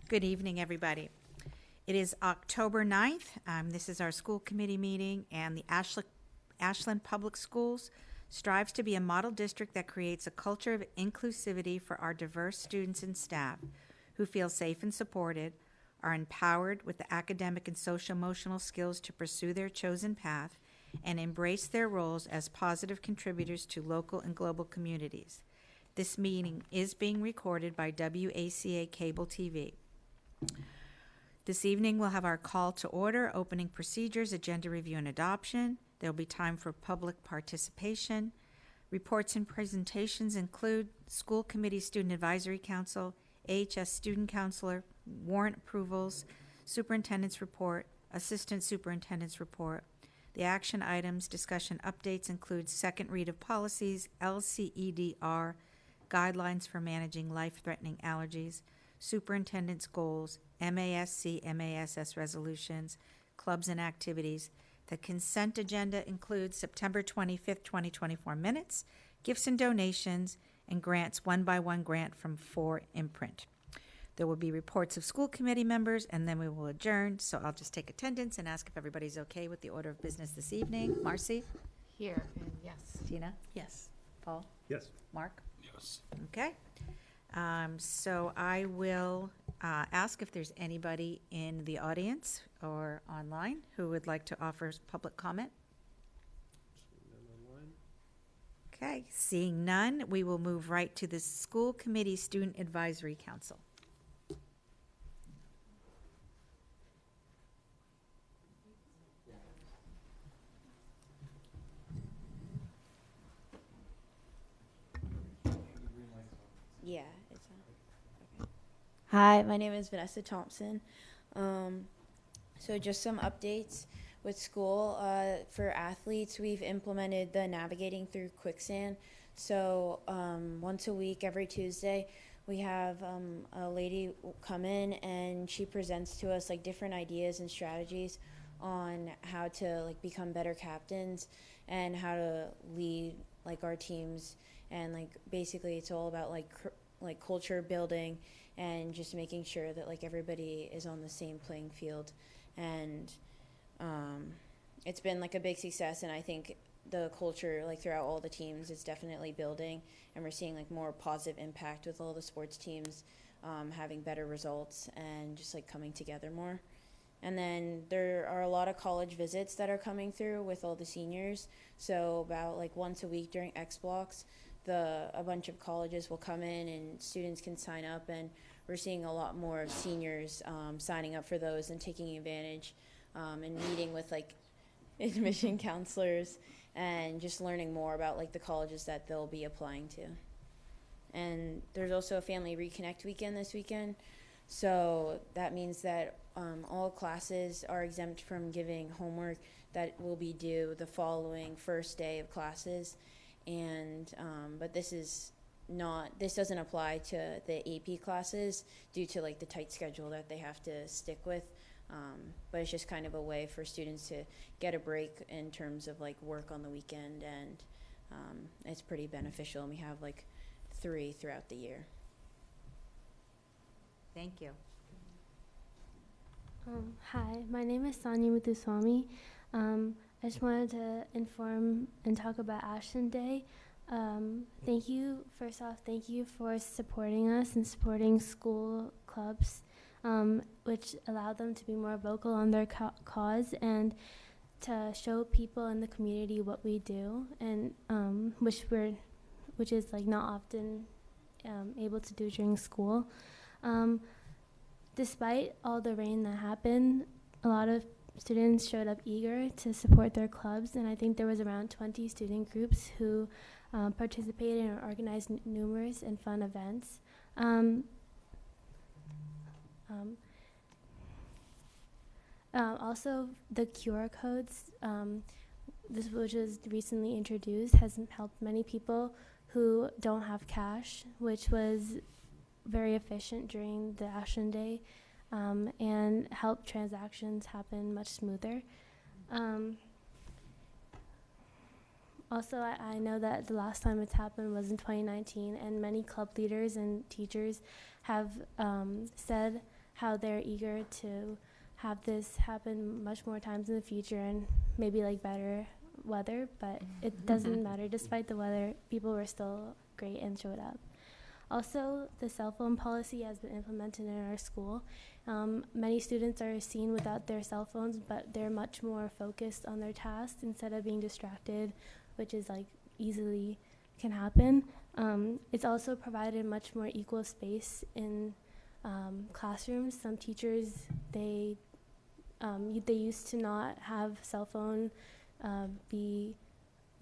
Good evening, everybody. It is October 9th. This is our school committee meeting, and the Ashland Public Schools strives to be a model district that creates a culture of inclusivity for our diverse students and staff who feel safe and supported, are empowered with the academic and social-emotional skills to pursue their chosen path, and embrace their roles as positive contributors to local and global communities. This meeting is being recorded by WACA Cable TV. This evening, we'll have our call to order, opening procedures, agenda review and adoption. There will be time for public participation. Reports and presentations include School Committee Student Advisory Council, AHS Student Counselor, warrant approvals, Superintendent's Report, Assistant Superintendent's Report. The action items, discussion updates include second read of policies, LCEDR, guidelines for managing life-threatening allergies, superintendent's goals, MASC, MASS resolutions, clubs and activities. The consent agenda includes September 25th, 2024 minutes, gifts and donations, and grants, one-by-one grant from 4 Imprint. There will be reports of school committee members, and then we will adjourn. So I'll just take attendance and ask if everybody's okay with the order of business this evening. Marcy? Here, and yes. Tina? Yes. Paul? Yes. Mark? Yes. Okay. So I will ask if there's anybody in the audience or online who would like to offer public comment. Okay, seeing none, we will move right to the School Committee Student Advisory Council. Yeah, it's on. Okay. Hi, my name is Vanessa Thompson. So just some updates with school. For athletes, we've implemented the navigating through quicksand. So once a week, every Tuesday, we have a lady come in and she presents to us like different ideas and strategies on how to like become better captains and how to lead like our teams. And like basically it's all about like culture building and just making sure that like everybody is on the same playing field. And it's been like a big success, and I think the culture like throughout all the teams is definitely building, and we're seeing like more positive impact with all the sports teams having better results and just like coming together more. And then there are a lot of college visits that are coming through with all the seniors. So about like once a week during X blocks, a bunch of colleges will come in and students can sign up, and we're seeing a lot more of seniors signing up for those and taking advantage and meeting with like admission counselors and just learning more about like the colleges that they'll be applying to. And there's also a family reconnect weekend this weekend. So that means that all classes are exempt from giving homework that will be due the following first day of classes. And but this doesn't apply to the AP classes due to like the tight schedule that they have to stick with. But it's just kind of a way for students to get a break in terms of like work on the weekend, and it's pretty beneficial, and we have like 3 throughout the year. Thank you. Hi, my name is Sanya Muthuswamy. I just wanted to inform and talk about Ashland Day. Thank you for supporting us and supporting school clubs, which allowed them to be more vocal on their cause and to show people in the community what we do, and which is like not often able to do during school. Despite all the rain that happened, a lot of students showed up eager to support their clubs, and I think there was around 20 student groups who participated and organized numerous and fun events. Also, the QR codes, which was recently introduced, has helped many people who don't have cash, which was very efficient during the Ashland Day, and helped transactions happen much smoother. Also, I know that the last time it's happened was in 2019, and many club leaders and teachers have said how they're eager to have this happen much more times in the future and maybe like better weather, but it doesn't matter. Despite the weather, people were still great and showed up. Also, the cell phone policy has been implemented in our school. Many students are seen without their cell phones, but they're much more focused on their tasks instead of being distracted, which is like easily can happen. It's also provided much more equal space in classrooms. Some teachers, they used to not have cell phone be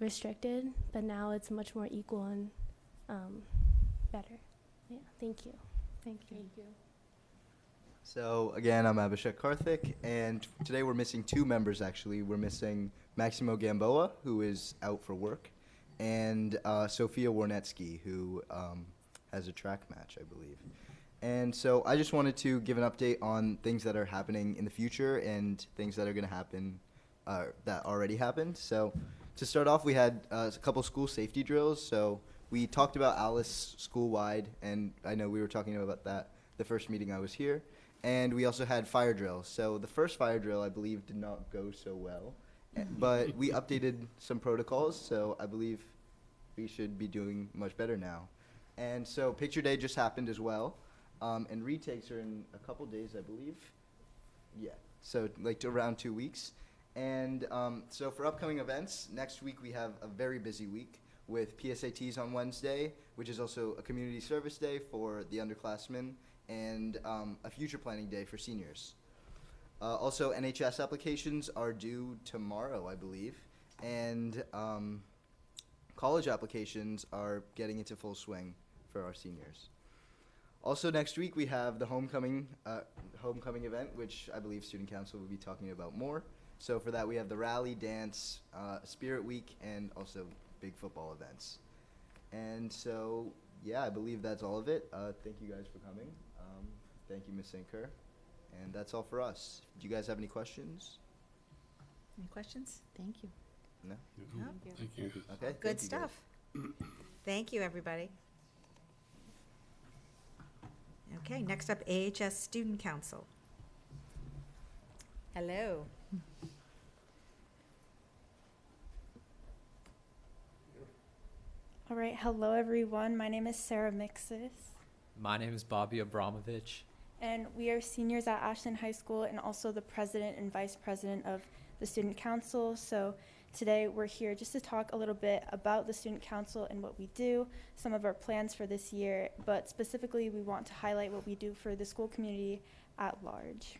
restricted, but now it's much more equal and better. Yeah, thank you. Thank you. So again, I'm Abhishek Karthik, and today we're missing two members actually. We're missing Maximo Gamboa, who is out for work, and Sophia Warnetsky, who has a track match, I believe. And so I just wanted to give an update on things that are happening in the future and things that are going to happen that already happened. So to start off, we had a couple school safety drills. So we talked about Alice school-wide, and I know we were talking about that the first meeting I was here. And we also had fire drills. So the first fire drill, I believe, did not go so well. But we updated some protocols, so I believe we should be doing much better now. And so picture day just happened as well. And retakes are in a couple days, I believe. Yeah, so like around 2 weeks. And so for upcoming events, next week we have a very busy week with PSATs on Wednesday, which is also a community service day for the underclassmen, and a future planning day for seniors. Also, NHS applications are due tomorrow, I believe, and college applications are getting into full swing for our seniors. Also, next week we have the homecoming event, which I believe Student Council will be talking about more. So for that, we have the rally, dance, Spirit Week, and also big football events. And so, yeah, I believe that's all of it. Thank you guys for coming. Thank you, Ms. St. Kerr. And that's all for us. Do you guys have any questions? Any questions? Thank you. No? No? Thank you. Okay. Good thank you, guys. stuff. Thank you, everybody. Okay, next up, AHS Student Council. Hello. All right, hello everyone. My name is Sarah Mixis, My name is Bobby Abramovich. and we are seniors at Ashland High School and also the president and vice president of the Student Council. So today we're here just to talk a little bit about the Student Council and what we do, some of our plans for this year, but specifically we want to highlight what we do for the school community at large.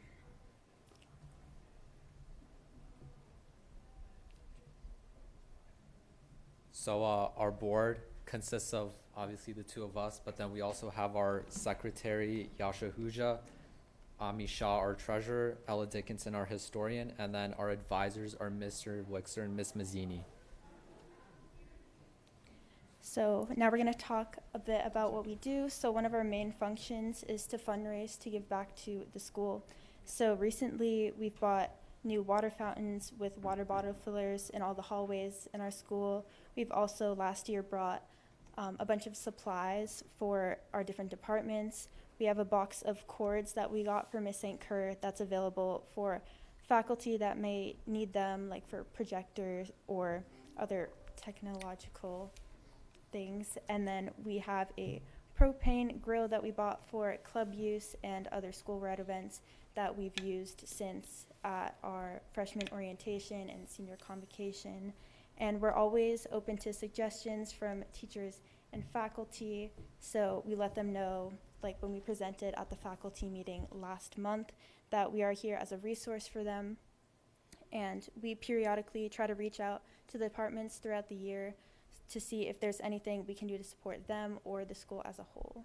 So our board consists of obviously the two of us, but then we also have our secretary, Yasha Huja, Ami Shah, our treasurer, Ella Dickinson, our historian, and then our advisors are Mr. Wixer and Miss Mazzini. So now we're going to talk a bit about what we do. So one of our main functions is to fundraise to give back to the school. So recently we've bought new water fountains with water bottle fillers in all the hallways in our school. We've also last year brought a bunch of supplies for our different departments. We have a box of cords that we got for Miss St. Kerr that's available for faculty that may need them, like for projectors or other technological things. And then we have a propane grill that we bought for club use and other school-wide events that we've used since at our freshman orientation and senior convocation. And we're always open to suggestions from teachers and faculty, so we let them know, like when we presented at the faculty meeting last month, that we are here as a resource for them. And we periodically try to reach out to the departments throughout the year to see if there's anything we can do to support them or the school as a whole.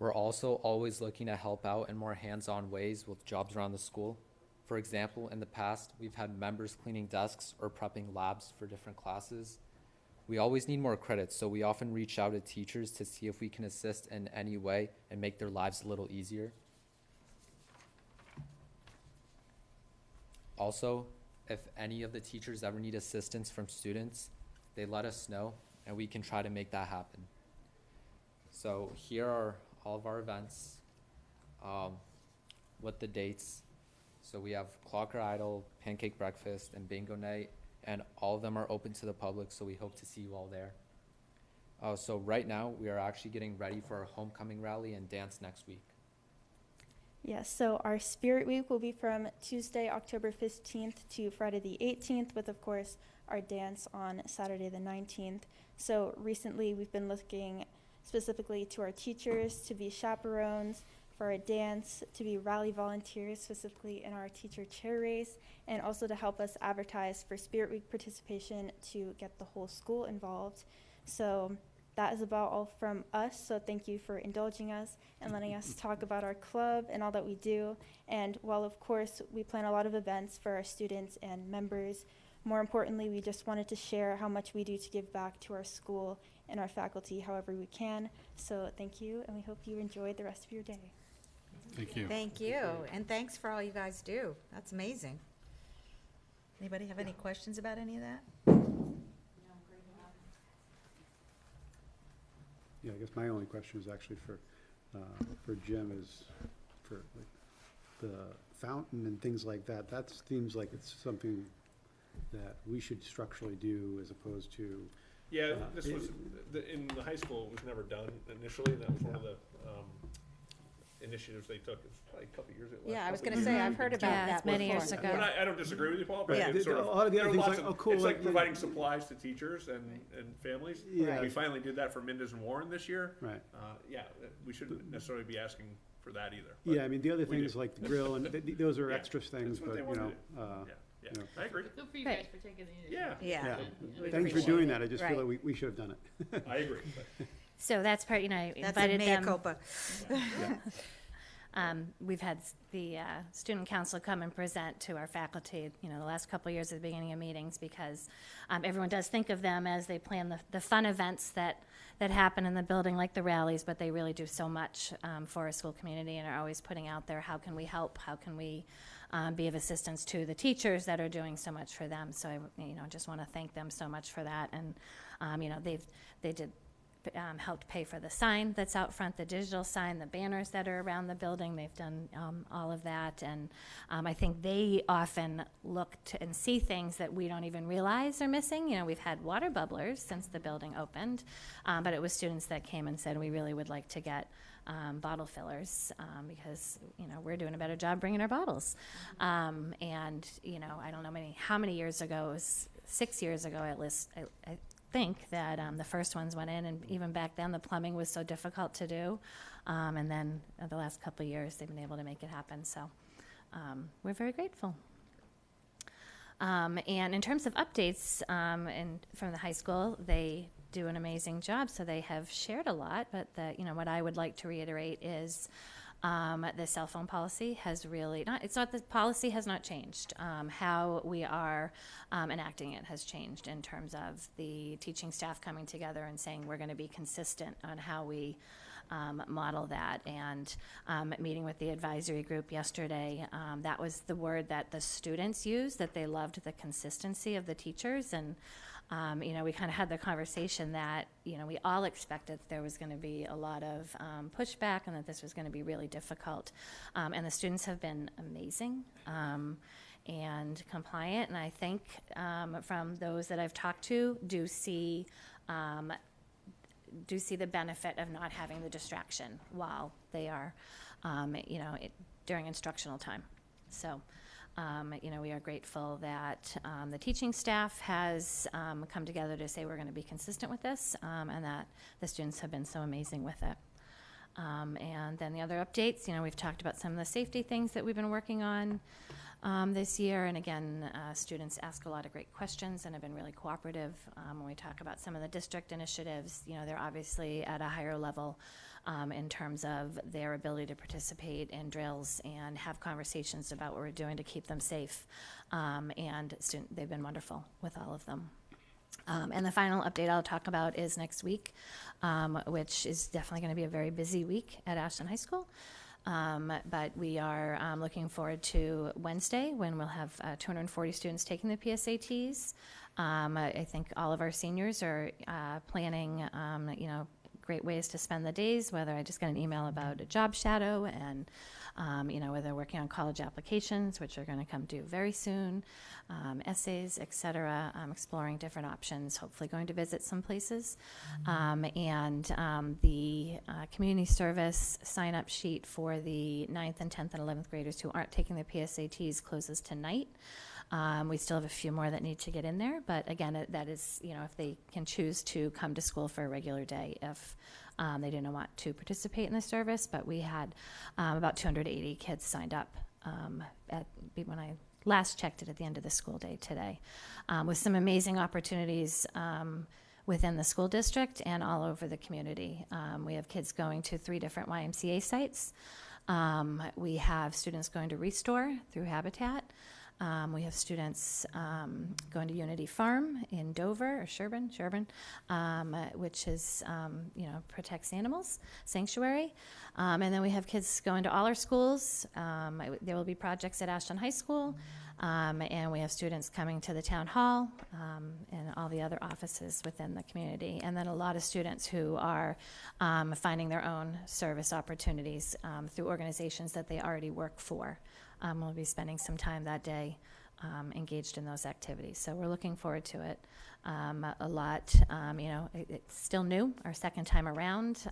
We're also always looking to help out in more hands-on ways with jobs around the school. For example, in the past, we've had members cleaning desks or prepping labs for different classes. We always need more credits, so we often reach out to teachers to see if we can assist in any way and make their lives a little easier. Also, if any of the teachers ever need assistance from students, they let us know and we can try to make that happen. So here are all of our events, with the dates. So we have Clocker Idol, Pancake Breakfast, and Bingo Night, and all of them are open to the public, so we hope to see you all there. So right now, we are actually getting ready for our homecoming rally and dance next week. Yes, so our Spirit Week will be from Tuesday, October 15th to Friday the 18th, with, of course, our dance on Saturday the 19th. So recently, we've been looking specifically to our teachers to be chaperones, for our dance to be rally volunteers, specifically in our teacher chair race, and also to help us advertise for Spirit Week participation to get the whole school involved. So that is about all from us. So thank you for indulging us and letting us talk about our club and all that we do. And while, of course, we plan a lot of events for our students and members, more importantly, we just wanted to share how much we do to give back to our school and our faculty however we can. So thank you, and we hope you enjoy the rest of your day. Thank you. Thank you, and thanks for all you guys do. That's amazing. Anybody have any questions about any of that? Yeah, I guess my only question is actually for Jim is for like the fountain and things like that. That seems like it's something that we should structurally do as opposed to. Yeah, this was, in the high school, it was never done initially, and that was one of the initiatives they took. It was probably a couple of years ago. Yeah, I was gonna say, I've heard about Yeah, that it's many before. years ago. But I don't disagree with you, Paul, but Yeah. it's sort of, A lot of the there other are things lots like, of, oh, cool, it's like like, providing supplies to teachers and families. Yeah. We finally did that for Minders and Warren this year. Right. Yeah, we shouldn't necessarily be asking for that either. but Yeah, I mean, the other we things do. like the grill and those are Yeah, extra things, that's what but they you wanted know, to do. Yeah, you know. I agree. Good for you Right. guys for taking the Yeah, Yeah. yeah. We Thanks for appreciate doing it. that. I just feel Right. like we should have done it. I agree. But So that's part, you know, I That's a invited mea them. culpa. We've had the student council come and present to our faculty, you know, the last couple of years at the beginning of meetings, because everyone does think of them as they plan the fun events that happen in the building, like the rallies, but they really do so much for our school community and are always putting out there, how can we help, how can we be of assistance to the teachers that are doing so much for them. So I, you know, just want to thank them so much for that. And, you know, they did helped pay for the sign that's out front, the digital sign, the banners that are around the building. They've done all of that. And I think they often look to and see things that we don't even realize are missing. You know, we've had water bubblers since the building opened, but it was students that came and said, we really would like to get bottle fillers because, you know, we're doing a better job bringing our bottles. And, you know, I don't know how many years ago, it was 6 years ago at least, I think that the first ones went in, and even back then the plumbing was so difficult to do, and then the last couple of years they've been able to make it happen, so we're very grateful. And in terms of updates from the high school, they do an amazing job, so they have shared a lot, but you know, what I would like to reiterate is the cell phone policy has really the policy has not changed. How we are enacting it has changed in terms of the teaching staff coming together and saying we're going to be consistent on how we model that. And meeting with the advisory group yesterday, that was the word that the students used, that they loved the consistency of the teachers. And you know, we kind of had the conversation that, you know, we all expected there was going to be a lot of pushback and that this was going to be really difficult. And the students have been amazing and compliant. And I think from those that I've talked to, do see the benefit of not having the distraction while they are, you know, during instructional time. So. You know, we are grateful that the teaching staff has come together to say we're going to be consistent with this, and that the students have been so amazing with it. And then the other updates, you know, we've talked about some of the safety things that we've been working on this year. And again, students ask a lot of great questions and have been really cooperative. When we talk about some of the district initiatives, you know, they're obviously at a higher level in terms of their ability to participate in drills and have conversations about what we're doing to keep them safe. And they've been wonderful with all of them. And the final update I'll talk about is next week, which is definitely going to be a very busy week at Ashland High School. But we are looking forward to Wednesday, when we'll have 240 students taking the PSATs. I think all of our seniors are planning, you know, great ways to spend the days, whether I just got an email about a job shadow and, whether they're working on college applications, which are going to come due very soon, essays, et cetera, exploring different options, hopefully going to visit some places. The community service sign-up sheet for the 9th and 10th and 11th graders who aren't taking their PSATs closes tonight. We still have a few more that need to get in there, but again, that is, if they can choose to come to school for a regular day if they didn't want to participate in the service. But we had about 280 kids signed up when I last checked it at the end of the school day today, with some amazing opportunities within the school district and all over the community. We have kids going to 3 different YMCA sites. We have students going to Restore through Habitat. We have students going to Unity Farm in Dover, or Sherburne, which is, protects animals, sanctuary. And then we have kids going to all our schools. There will be projects at Ashland High School. And we have students coming to the town hall and all the other offices within the community. And then a lot of students who are finding their own service opportunities through organizations that they already work for. We'll be spending some time that day engaged in those activities. So we're looking forward to it a lot. It's still new, our second time around.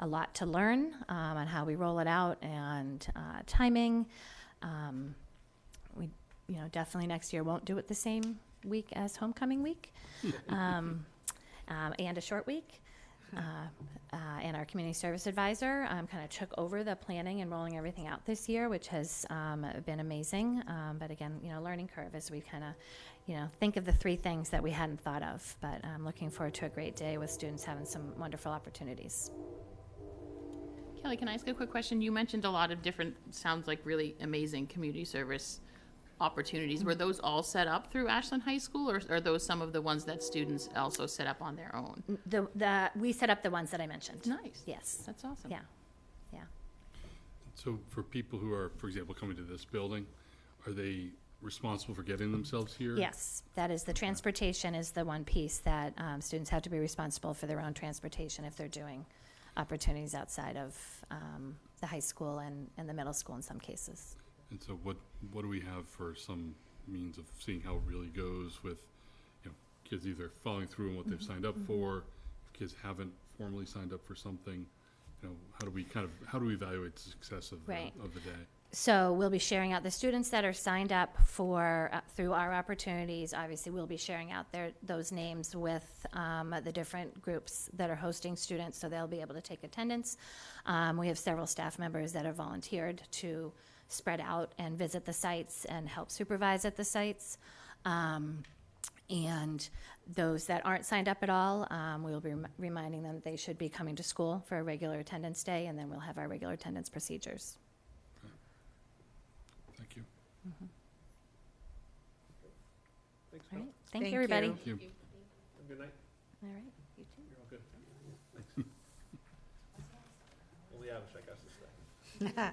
A lot to learn on how we roll it out and timing. We, definitely next year won't do it the same week as homecoming week and a short week. And our community service advisor kind of took over the planning and rolling everything out this year, which has been amazing. But again, learning curve as we kind of, think of the 3 things that we hadn't thought of. But I'm looking forward to a great day with students having some wonderful opportunities. Kelly, can I ask a quick question? You mentioned a lot of different, sounds like really amazing community service opportunities. Were those all set up through Ashland High School, or are those some of the ones that students also set up on their own? We set up the ones that I mentioned. Nice. Yes. That's awesome. Yeah. So for people who are, for example, coming to this building, are they responsible for getting themselves here? Yes, that is the transportation is the one piece that students have to be responsible for their own transportation if they're doing opportunities outside of the high school and the middle school in some cases. And so what do we have for some means of seeing how it really goes with, kids either following through on what they've signed up for, if kids haven't formally signed up for something, how do we evaluate the success of the day? So we'll be sharing out the students that are signed up for through our opportunities. Obviously, we'll be sharing out those names with the different groups that are hosting students, so they'll be able to take attendance. We have several staff members that have volunteered to spread out and visit the sites and help supervise at the sites. And those that aren't signed up at all, we'll be reminding them that they should be coming to school for a regular attendance day, and then we'll have our regular attendance procedures. Thank you. Thanks, All Bill. right. Thank you, everybody. Thank you. Have a good night. All right. You too. You're all good. Only Abhishek has to stay.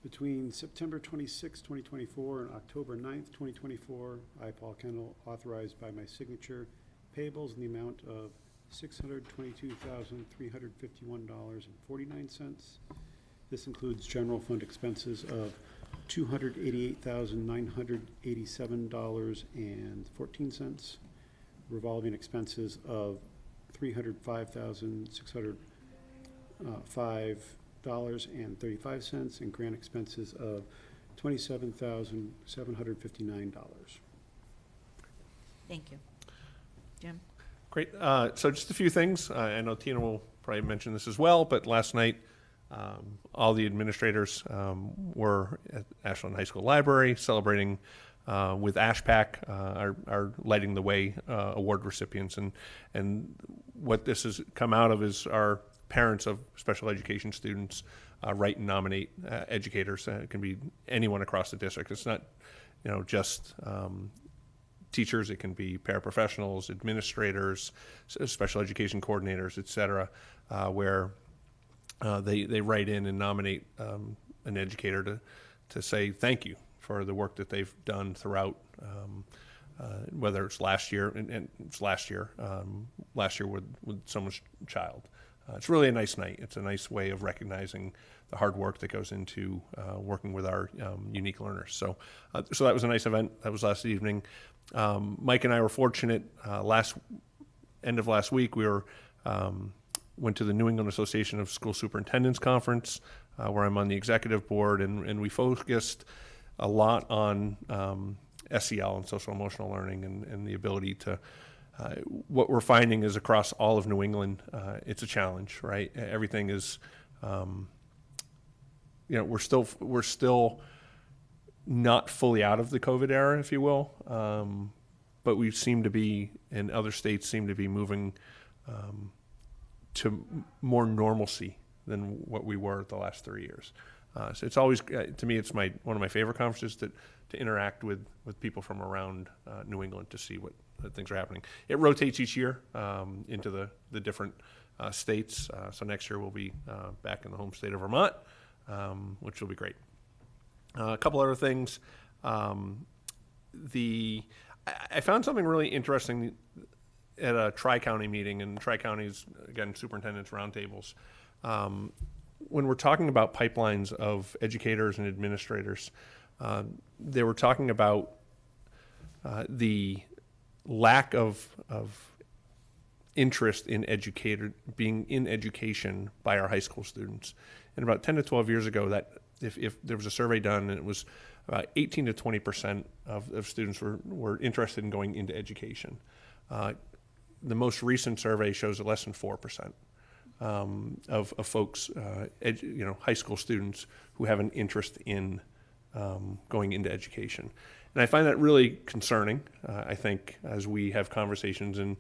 Between September 26, 2024 and October 9th, 2024, I, Paul Kendall, authorized by my signature payables in the amount of $622,351.49. This includes general fund expenses of $288,987.14, revolving expenses of $305,605.35, and grant expenses of $27,759. Thank you. Jim? Great. So just a few things. I know Tina will probably mention this as well, but last night all the administrators were at Ashland High School Library celebrating with AshPack, our Lighting the Way award recipients. And what this has come out of is our parents of special education students write and nominate educators. It can be anyone across the district. It's not, just teachers. It can be paraprofessionals, administrators, special education coordinators, et cetera, where they write in and nominate an educator to say thank you for the work that they've done throughout, whether it's last year, and it's last year with someone's child. It's really a nice night. It's a nice way of recognizing the hard work that goes into working with our unique learners. So that was a nice event. That was last evening. Mike and I were fortunate. End of last week, we went to the New England Association of School Superintendents Conference, where I'm on the executive board, and we focused a lot on SEL and social emotional learning and the ability to. What we're finding is across all of New England, it's a challenge, right? Everything is, we're still not fully out of the COVID era, if you will, but we seem to be, and other states seem to be moving to more normalcy than what we were the last 3 years. So it's always, to me, it's one of my favorite conferences to interact with people from around New England to see what things are happening. It rotates each year into the different states. So next year we'll be back in the home state of Vermont, which will be great. A couple other things. I found something really interesting at a Tri-County meeting, and Tri-County's, again, superintendents roundtables. When we're talking about pipelines of educators and administrators, they were talking about the lack of interest in being in education by our high school students. And about 10 to 12 years ago, that if there was a survey done, and it was about 18 to 20% of students were interested in going into education. The most recent survey shows that less than 4% of folks, high school students who have an interest in going into education. And I find that really concerning. I think as we have conversations in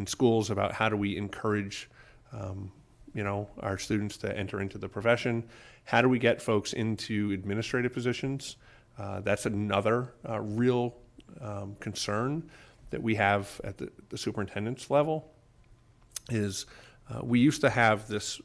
schools about how do we encourage our students to enter into the profession, how do we get folks into administrative positions? That's another real concern that we have at the superintendent's level. Is we used to have this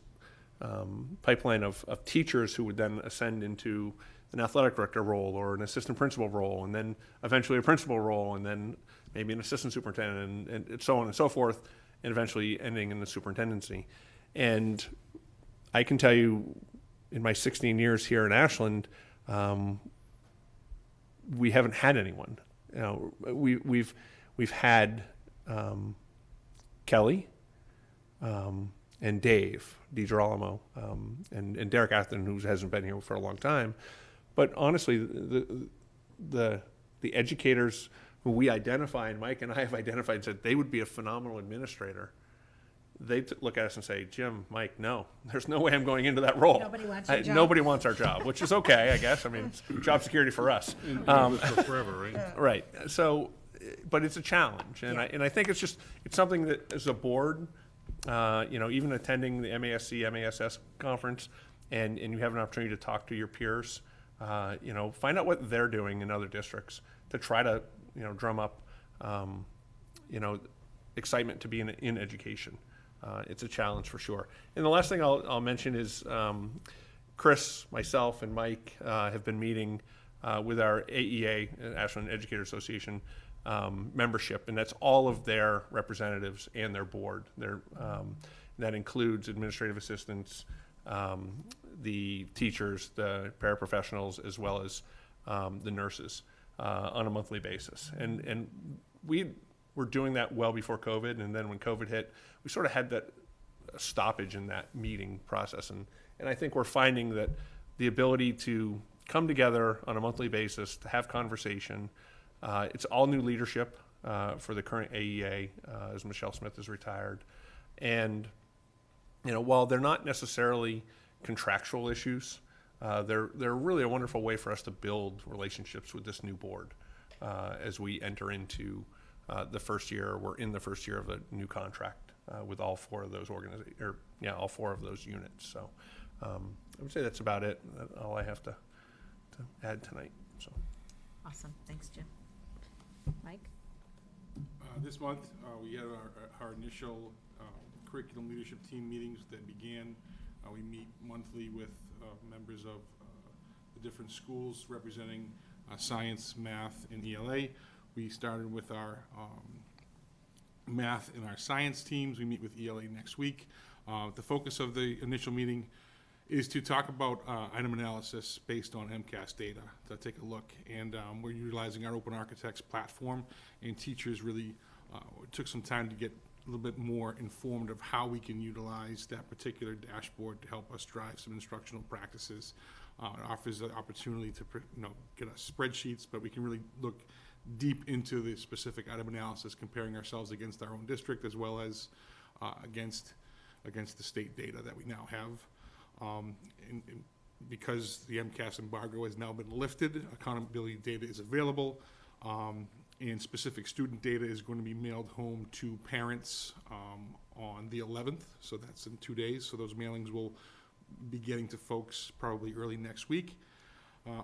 pipeline of teachers who would then ascend into an athletic director role or an assistant principal role, and then eventually a principal role, and then maybe an assistant superintendent, and so on and so forth, and eventually ending in the superintendency. And I can tell you, in my 16 years here in Ashland, we haven't had anyone. We've had Kelly and Dave DiGirolamo, and Derek Atherton, who hasn't been here for a long time. But honestly, the educators who we identify, and Mike and I have identified, and said they would be a phenomenal administrator. They look at us and say, Jim, Mike, no, there's no way I'm going into that role. Nobody wants your job. Nobody wants our job, which is okay, I guess. I mean, it's job security for us. For forever, right? Right. So, but it's a challenge, and I think it's something that as a board, even attending the MASC, MASS conference, and you have an opportunity to talk to your peers, find out what they're doing in other districts to try to, drum up, excitement to be in education. It's a challenge for sure. And the last thing I'll mention is Chris, myself, and Mike have been meeting with our AEA, Ashland Educator Association, membership, and that's all of their representatives and their board. That includes administrative assistants, the teachers, the paraprofessionals, as well as the nurses on a monthly basis. And we were doing that well before COVID, and then when COVID hit, we sort of had that stoppage in that meeting process. And I think we're finding that the ability to come together on a monthly basis, to have conversation, it's all new leadership for the current AEA, as Michelle Smith is retired. And, while they're not necessarily contractual issues, they're really a wonderful way for us to build relationships with this new board as we enter into the first year. We're in the first year of a new contract with all four of those all four of those units. So I would say that's about it. That's all I have to add tonight. So. Awesome. Thanks, Jim. Mike? This month, we had our initial curriculum leadership team meetings that began. We meet monthly with members of the different schools representing science, math, and ELA. We started with our math and our science teams. We meet with ELA next week. The focus of the initial meeting is to talk about item analysis based on MCAS data, to take a look. And we're utilizing our Open Architects platform, and teachers really took some time to get a little bit more informed of how we can utilize that particular dashboard to help us drive some instructional practices. It offers the opportunity to get us spreadsheets, but we can really look deep into the specific item analysis, comparing ourselves against our own district as well as against the state data that we now have. And because the MCAS embargo has now been lifted, accountability data is available, and specific student data is going to be mailed home to parents on the 11th, so that's in 2 days. So those mailings will be getting to folks probably early next week.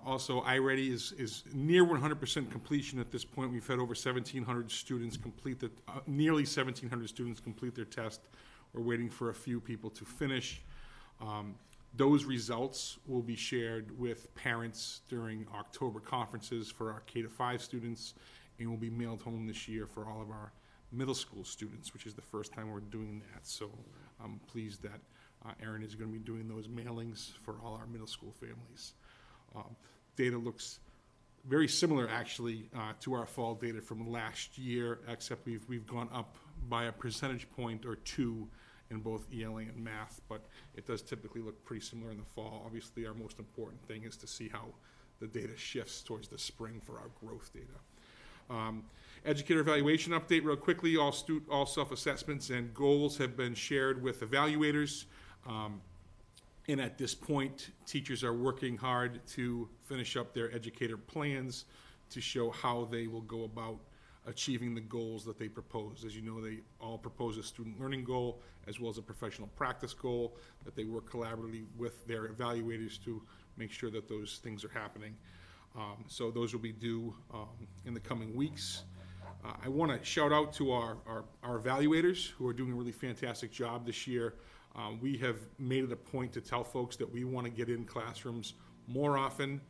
Also, iReady is near 100% completion at this point. We've had over 1,700 students complete nearly 1,700 students complete their test. We're waiting for a few people to finish. Those results will be shared with parents during October conferences for our K-5 students, and will be mailed home this year for all of our middle school students, which is the first time we're doing that. So I'm pleased that Erin is going to be doing those mailings for all our middle school families. Data looks very similar, actually, to our fall data from last year, except we've gone up by a percentage point or two in both ELA and math, but it does typically look pretty similar in the fall. Obviously, our most important thing is to see how the data shifts towards the spring for our growth data. Educator evaluation update real quickly. All self-assessments and goals have been shared with evaluators. And at this point, teachers are working hard to finish up their educator plans to show how they will go about achieving the goals that they propose. As you know, they all propose a student learning goal as well as a professional practice goal, that they work collaboratively with their evaluators to make sure that those things are happening. So those will be due in the coming weeks. I want to shout out to our evaluators who are doing a really fantastic job this year. We have made it a point to tell folks that we want to get in classrooms more often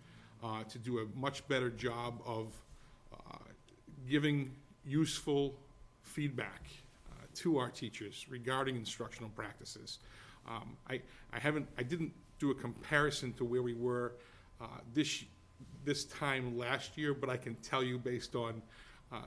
to do a much better job of giving useful feedback to our teachers regarding instructional practices. I didn't do a comparison to where we were this time last year, but I can tell you based on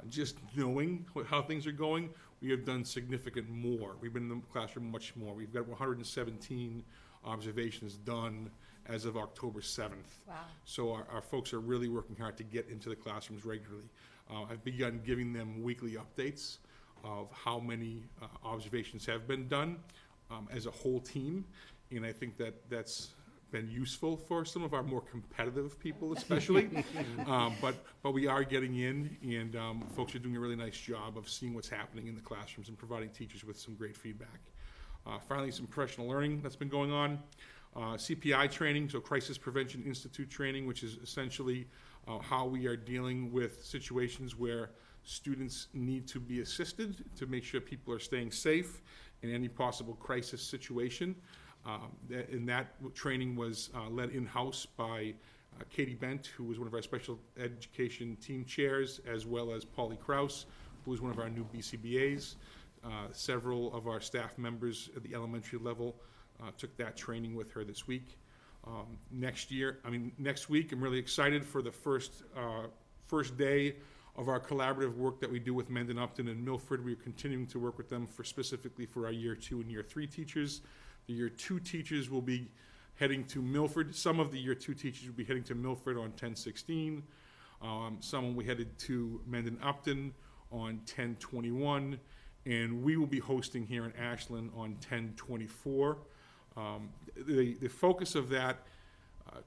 just knowing how things are going, we have done significant more. We've been in the classroom much more. We've got 117 observations done as of October 7th. Wow. So our folks are really working hard to get into the classrooms regularly. I've begun giving them weekly updates of how many observations have been done as a whole team, and I think that that's been useful for some of our more competitive people especially. But we are getting in, and folks are doing a really nice job of seeing what's happening in the classrooms and providing teachers with some great feedback. Finally, some professional learning that's been going on. CPI training, so Crisis Prevention Institute training, which is essentially how we are dealing with situations where students need to be assisted to make sure people are staying safe in any possible crisis situation. And that training was led in-house by Katie Bent, who was one of our special education team chairs, as well as Polly Kraus, who was one of our new BCBAs. Several of our staff members at the elementary level took that training with her this week. Next week, I'm really excited for the first day of our collaborative work that we do with Mendon Upton and Milford. We're continuing to work with them specifically for our Year 2 and Year 3 teachers. The Year 2 teachers will be heading to Milford. Some of the Year 2 teachers will be heading to Milford on 10/16. Some will be headed to Mendon Upton on 10/21. And we will be hosting here in Ashland on 10/24. The focus of that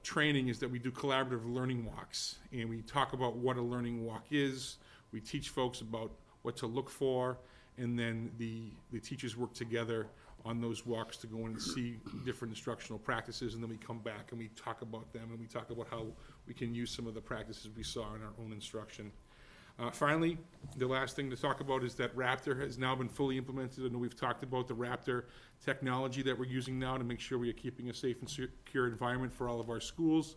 training is that we do collaborative learning walks, and we talk about what a learning walk is. We teach folks about what to look for, and then the teachers work together on those walks to go in and see different instructional practices, and then we come back and we talk about them, and we talk about how we can use some of the practices we saw in our own instruction. Finally, the last thing to talk about is that Raptor has now been fully implemented. I know we've talked about the Raptor technology that we're using now to make sure we are keeping a safe and secure environment for all of our schools.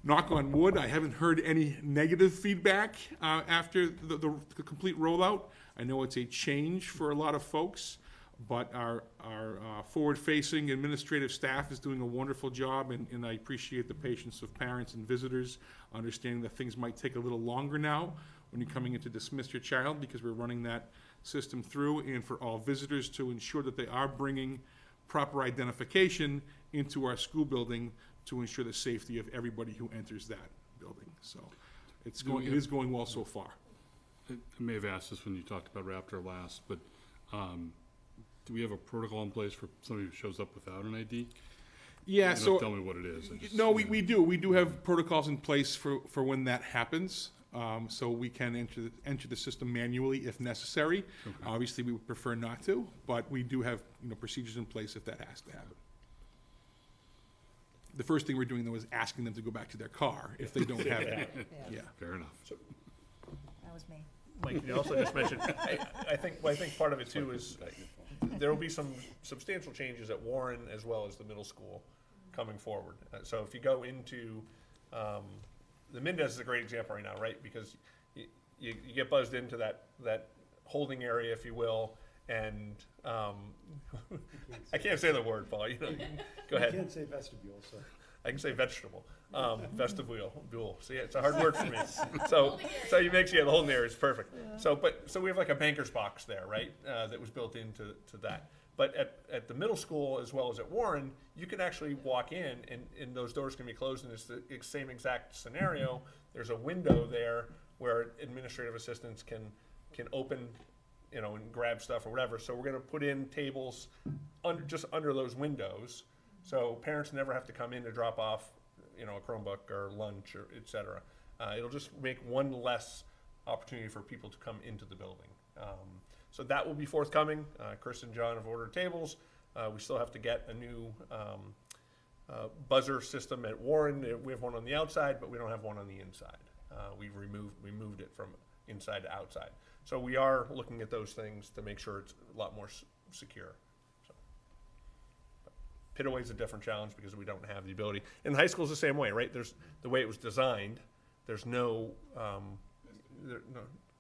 Knock on wood, I haven't heard any negative feedback after the complete rollout. I know it's a change for a lot of folks, but our forward-facing administrative staff is doing a wonderful job, and I appreciate the patience of parents and visitors, understanding that things might take a little longer now when you're coming in to dismiss your child, because we're running that system through, and for all visitors to ensure that they are bringing proper identification into our school building to ensure the safety of everybody who enters that building. So it is going well so far. I may have asked this when you talked about Raptor last, but do we have a protocol in place for somebody who shows up without an ID? Yeah, You so. don't have to tell me what it is. No, we do. We do have protocols in place for when that happens. So we can enter the system manually if necessary. Okay. Obviously, we would prefer not to, but we do have, procedures in place if that has to happen. The first thing we're doing, though, is asking them to go back to their car if they don't have it. Yeah. Fair enough. That was me. Mike, you also just mentioned, I think part of it too is there will be some substantial changes at Warren as well as the middle school coming forward. So if you go into, the Mendez is a great example right now, right? Because you get buzzed into that holding area, if you will, and I can't say the word, Paul. Go ahead. You can't say vestibule, so. I can say vegetable. Vestibule. See, it's a hard word for me. So you make the holding area is perfect. So we have like a banker's box there, right? That was built into that. But at the middle school as well as at Warren, you can actually walk in and those doors can be closed, and it's the same exact scenario. There's a window there where administrative assistants can open, and grab stuff or whatever. So we're going to put in tables just under those windows, so parents never have to come in to drop off, a Chromebook or lunch or et cetera. It'll just make one less opportunity for people to come into the building. So that will be forthcoming. Chris and John have ordered tables. We still have to get a new buzzer system at Warren. We have one on the outside, but we don't have one on the inside. We moved it from inside to outside. So we are looking at those things to make sure it's a lot more secure. So, Pitaway is a different challenge because we don't have the ability. And high school is the same way, right? There's the way it was designed. There's no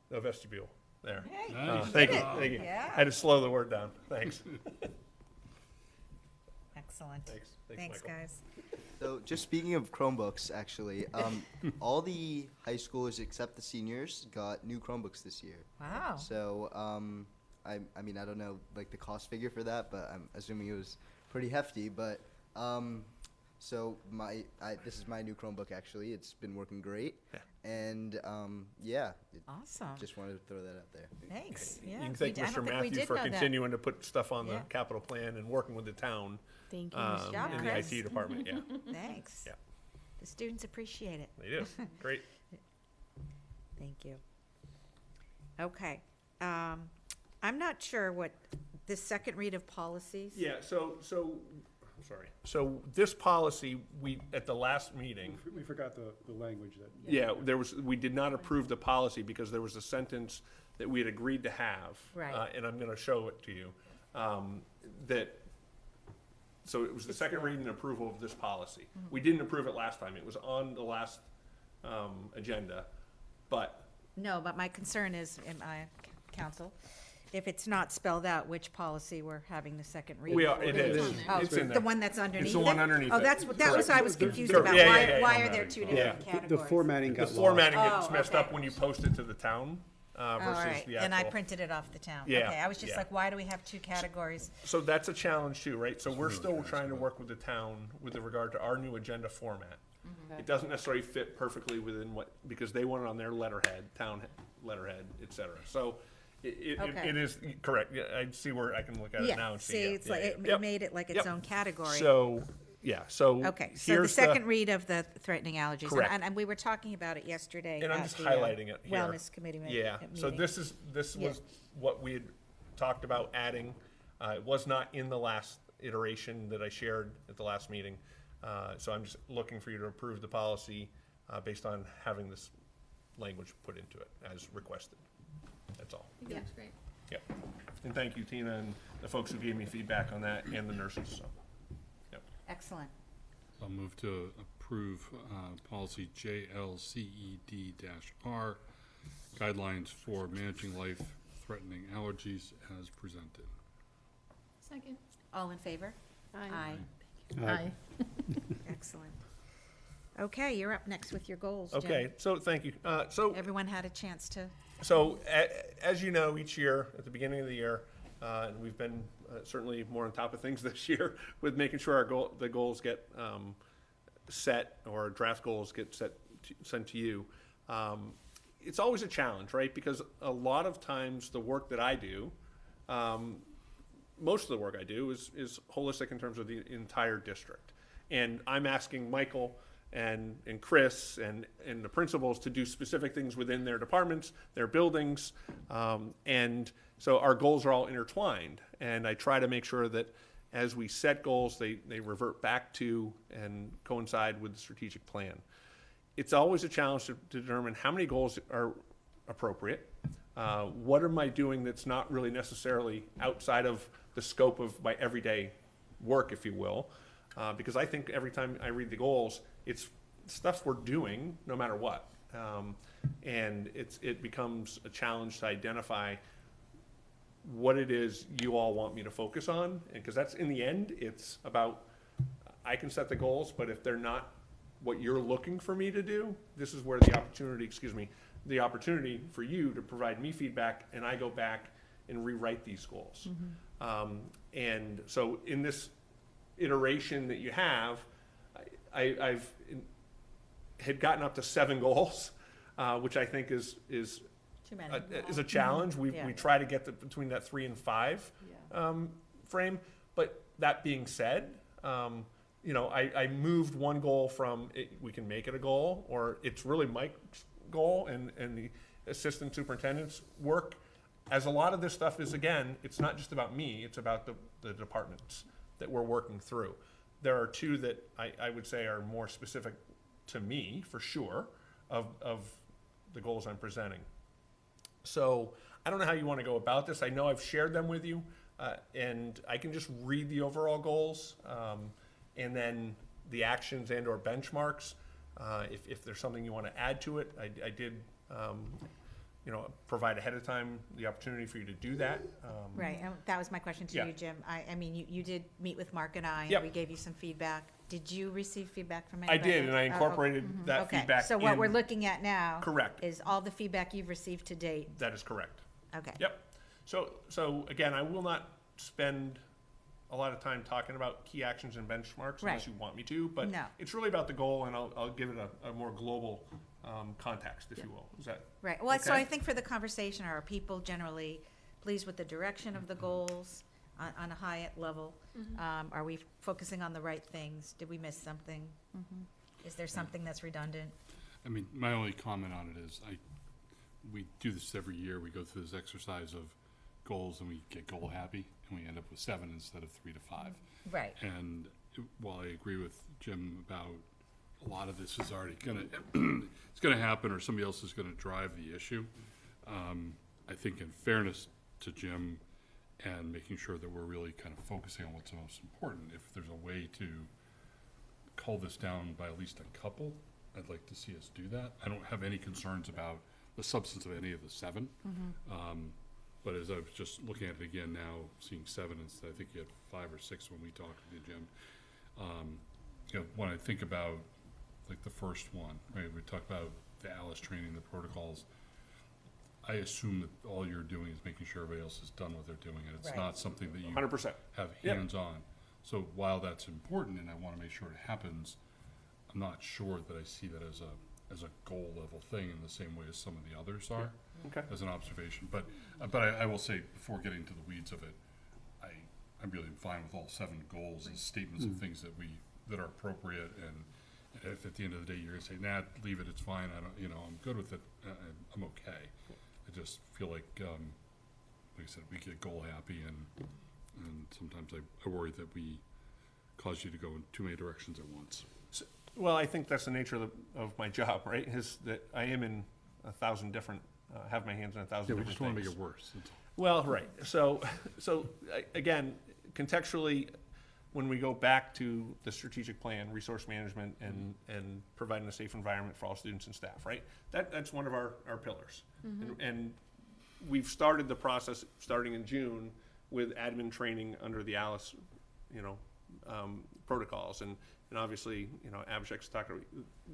vestibule there. Hey, thank you. it. Thank you. Yeah. I had to slow the word down. Thanks. Excellent. Thanks, Thanks, Michael. guys. So just speaking of Chromebooks, actually, all the high schoolers except the seniors got new Chromebooks this year. Wow. So I mean, I don't know like the cost figure for that, but I'm assuming it was pretty hefty. But so this is my new Chromebook actually. It's been working great, and Awesome. just wanted to throw that out there. Thanks. You Yeah. can thank I don't Mr. think we Matthew did for know that. continuing to put stuff on the Yeah. capital plan and working with the town Thank you. Good job, in the Chris. IT department. Yeah, Thanks. Yeah. The students appreciate it. they do. Great. Thank you. Okay. I'm not sure what this second read of policies. Yeah. So I'm sorry. So this policy, we at the last meeting. We forgot the language that. Yeah, we did not approve the policy because there was a sentence that we had agreed to have. Right. And I'm going to show it to you. So it was the second reading and approval of this policy. We didn't approve it last time. It was on the last agenda, but No, but my concern is, in my council, if it's not spelled out which policy we're having the second read. it is. Oh, It's in the that. one that's underneath it? the one underneath Oh, it. that was what I was confused Correct. about. Yeah, yeah, yeah, Why yeah. are there two Yeah. different The categories? formatting The got lost. formatting Oh, gets messed okay. up when you post it to the town All versus right, the actual. and I printed it off the town. Yeah, Okay, I was just yeah. like, why do we have two categories? So that's a challenge too, right? So we're still trying to work with the town with regard to our new agenda format. It doesn't necessarily fit perfectly within because they want it on their letterhead, town letterhead, et cetera. So Okay. it is correct. Yeah, I see where I can look at it now Yeah, and see. see, yeah, it's like, yeah, it yeah. made it like its Yep. own category. So, so. Okay, so the here's second read of the threatening allergies, Correct. and we were talking about it yesterday And I'm at just the highlighting it here. Wellness Committee Yeah, so meeting. this Yeah. was what we had talked about adding. It was not in the last iteration that I shared at the last meeting. So I'm just looking for you to approve the policy based on having this language put into it as requested. That's all. I think it looks great. Yep. And thank you, Tina, and the folks who gave me feedback on that, and the nurses, so. Yep. Excellent. I'll move to approve approve policy JLCED-R, guidelines for managing life-threatening allergies as presented. Second. All in favor? Aye. Aye. Excellent. Okay, you're up next with your goals, Jim. Okay, so thank you. Everyone had a chance to, As you know, each year, at the beginning of the year, and we've been certainly more on top of things this year with making sure the goals get set, or draft goals get sent to you. It's always a challenge, right? Because a lot of times the work that I do, most of the work I do is holistic in terms of the entire district. And I'm asking Michael and Chris and the principals to do specific things within their departments, their buildings, and so our goals are all intertwined. And I try to make sure that as we set goals, they revert back to and coincide with the strategic plan. It's always a challenge to determine how many goals are appropriate. What am I doing that's not really necessarily outside of the scope of my everyday work, if you will? Because I think every time I read the goals, it's stuff we're doing no matter what. And it becomes a challenge to identify what it is you all want me to focus on. And because that's, in the end, it's about, I can set the goals, but if they're not what you're looking for me to do, this is where the opportunity for you to provide me feedback, and I go back and rewrite these goals. And so in this iteration that you have, I've had gotten up to 7 goals, which I think is too many. Is a challenge. We try to get between that 3 and 5 frame. But that being said, I moved one goal from we can make it a goal, or it's really Mike's goal and the assistant superintendent's work. As a lot of this stuff is, again, it's not just about me, it's about the departments that we're working through. There are 2 that I would say are more specific to me, for sure, of the goals I'm presenting. So I don't know how you want to go about this. I know I've shared them with you, and I can just read the overall goals, and then the actions and or benchmarks. If there's something you want to add to it, I did provide ahead of time the opportunity for you to do that. Right, and that was my question to Yeah. you, Jim. I mean, you did meet with Mark and I, Yep. and we gave you some feedback. Did you receive feedback from I anybody? did, and I incorporated that Okay, feedback so what in. we're looking at now Correct. is all the feedback you've received to date. That is correct. Okay. Yep. So again, I will not spend a lot of time talking about key actions and benchmarks unless Right. you want me to, but No. it's really about the goal, and I'll give it a more global context, if you will. Is that Right, well, so okay? I think for the conversation, are people generally pleased with the direction of the goals on a high level? Are we focusing on the right things? Did we miss something? Is there something that's redundant? I mean, my only comment on it is we do this every year. We go through this exercise of goals and we get goal happy and we end up with 7 instead of 3 to 5. Right. And while I agree with Jim about a lot of this is already gonna, it's gonna happen or somebody else is gonna drive the issue, I think in fairness to Jim and making sure that we're really kind of focusing on what's most important, if there's a way to cull this down by at least a couple, I'd like to see us do that. I don't have any concerns about the substance of any of the 7. But as I was just looking at it again now, seeing 7 instead, I think you had 5 or 6 when we talked to Jim. When I think about like the first one, right, we talked about the ALICE training, the protocols. I assume that all you're doing is making sure everybody else has done what they're doing, and it's Right. not something that you 100%? have Yep. hands-on. So while that's important, and I want to make sure it happens, I'm not sure that I see that as a goal level thing in the same way as some of the others are, Okay. as an observation. But I will say, before getting to the weeds of it, I'm really fine with all 7 goals as statements of things that are appropriate, and if at the end of the day you're gonna say, nah, leave it, it's fine, I'm good with it, I'm okay. I just feel like I said, we get goal happy, and sometimes I worry that we cause you to go in too many directions at once. Well, I think that's the nature of my job, right? Is that I am in 1,000 different, have my hands in 1,000 Yeah, we different just want to make things. it worse. That's all. Well, right. So again, contextually, when we go back to the strategic plan, resource management, and providing a safe environment for all students and staff, right? That's one of our pillars. And we've started the process starting in June with admin training under the Alice, protocols. And obviously, Abhishek's talking,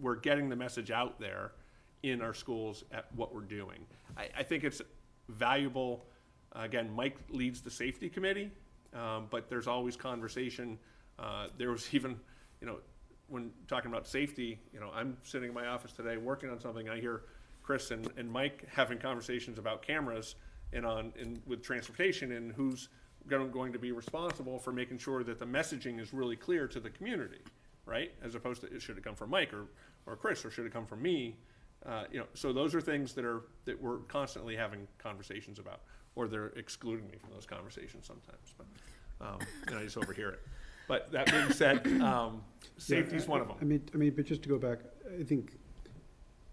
we're getting the message out there in our schools at what we're doing. I think it's valuable. Again, Mike leads the safety committee, but there's always conversation. There was even, when talking about safety, I'm sitting in my office today working on something. I hear Chris and Mike having conversations about cameras and with transportation and who's going to be responsible for making sure that the messaging is really clear to the community, right? As opposed to, should it come from Mike or Chris, or should it come from me? So those are things that we're constantly having conversations about, or they're excluding me from those conversations sometimes, but I just overhear it. But that being said, safety is one of them. I mean, but just to go back, I think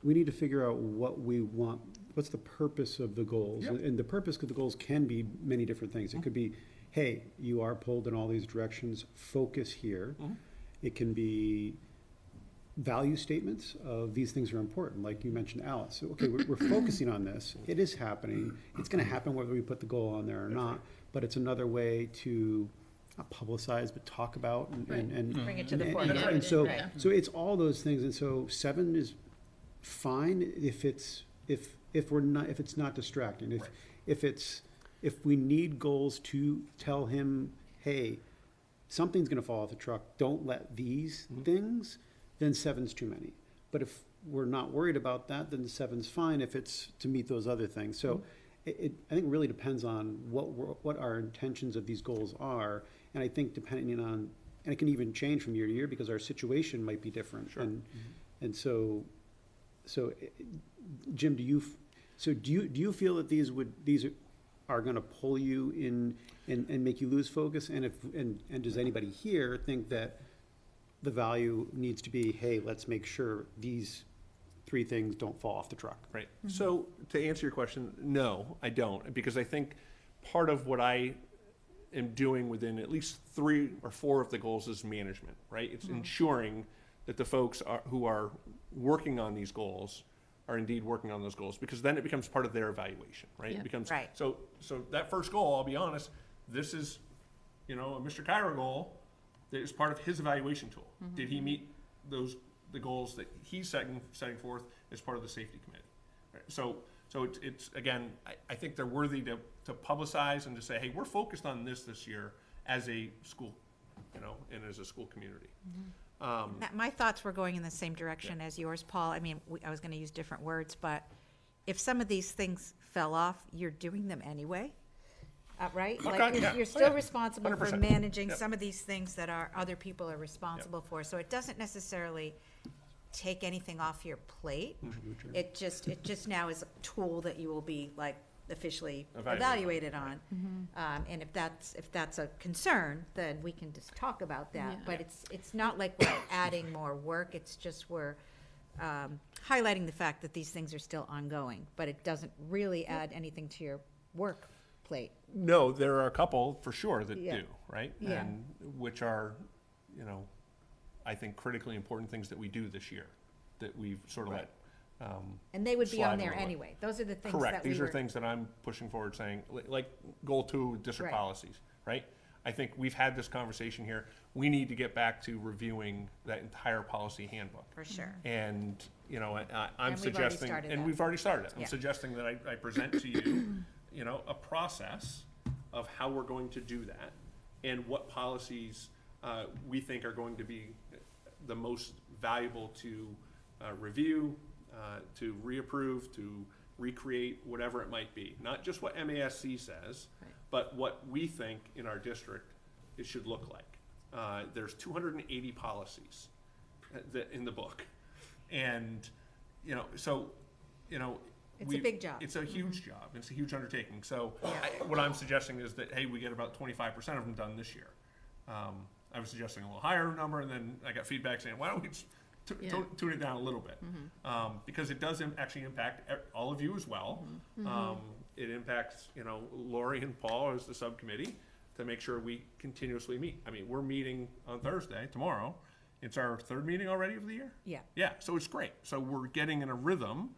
we need to figure out what we want. What's the purpose of the goals? Yep. And the purpose of the goals can be many different things. It could be, hey, you are pulled in all these directions, focus here. It can be value statements of these things are important, like you mentioned, Alice. So, okay, we're focusing on this. It is happening. It's going to happen whether we put the goal on there or not. But it's another way to not publicize, but talk about and Bring it to the and- forefront. And so, Right. so it's all those things. And so 7 is fine if it's not distracting. If we need goals to tell him, hey, something's going to fall off the truck. Don't let these things. Then 7's too many. But if we're not worried about that, then 7's fine if it's to meet those other things. So I think really depends on what our intentions of these goals are. And I think depending on, and it can even change from year to year because our situation might be different. Sure. And so Jim, do you feel that these are going to pull you in and make you lose focus? And does anybody here think that the value needs to be, hey, let's make sure these 3 things don't fall off the truck? Right. So to answer your question, no, I don't, because I think part of what I am doing within at least 3 or 4 of the goals is management, right? It's ensuring that the folks who are working on these goals are indeed working on those goals, because then it becomes part of their evaluation, right? Yeah. It becomes, Right. so that first goal, I'll be honest, this is, a Mr. Kyra goal that is part of his evaluation tool. Did he meet the goals that he's setting forth as part of the safety committee? Right. So it's again, I think they're worthy to publicize and to say, hey, we're focused on this year as a school, and as a school community. My thoughts were going in the same direction as yours, Paul. I mean, I was going to use different words, but if some of these things fell off, you're doing them anyway, right? Okay, Like, yeah. you're Oh, still yeah. responsible for 100%. managing Yep. some of these things that other people are responsible for. So it doesn't necessarily take anything off your plate. It just now is a tool that you will be like officially evaluated on. And if that's a concern, then we can just talk about that. Yeah. But it's not like we're adding more work. It's just we're highlighting the fact that these things are still ongoing, but it doesn't really add anything to your work plate. No, there are a couple for sure that Yeah. do, right? Yeah. And which are, I think critically important things that we do this year, that we've sort of let. And they would be slide on there a little bit. anyway. Those are the things Correct. that we These were. are things that I'm pushing forward, saying, like goal 2, district Right. policies, right? I think we've had this conversation here. We need to get back to reviewing that entire policy handbook. For sure. And, I'm And we've already suggesting, started and that. we've already started it. I'm Yeah. suggesting that I present to you, a process of how we're going to do that and what policies we think are going to be the most valuable to review, to reapprove, to recreate, whatever it might be. Not just what MASC says, Right. but what we think in our district it should look like. There's 280 policies in the book. And, It's a big job. It's a huge job. It's a huge undertaking. So what I'm suggesting is that, hey, we get about 25% of them done this year. I was suggesting a little higher number, and then I got feedback saying, why don't we just tune it down a little bit? Because it does actually impact all of you as well. It impacts, Lori and Paul as the subcommittee to make sure we continuously meet. I mean, we're meeting on Thursday, tomorrow. It's our third meeting already of the year? Yeah. Yeah, so it's great. So we're getting in a rhythm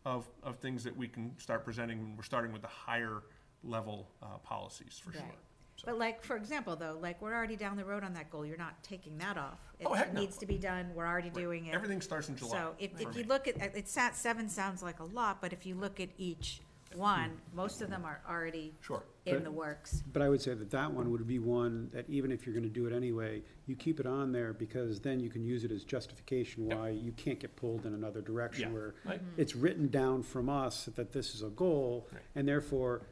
of things that we can start presenting, and we're starting with the higher level policies, for sure. Right. So- But like, for example, though, like, we're already down the road on that goal. You're not taking that off. Oh, heck It no. needs to be done. We're already Right. doing it. Everything starts in July. So if for you me. look at, seven sounds like a lot, but if you look at each one, most of them are already Sure. in But- the works. But I would say that that one would be one that even if you're gonna do it anyway, you keep it on there because then you can use it as justification Yep. why you can't get pulled in another direction Yeah. where Right. it's written down from us that this is a goal, Right. and therefore,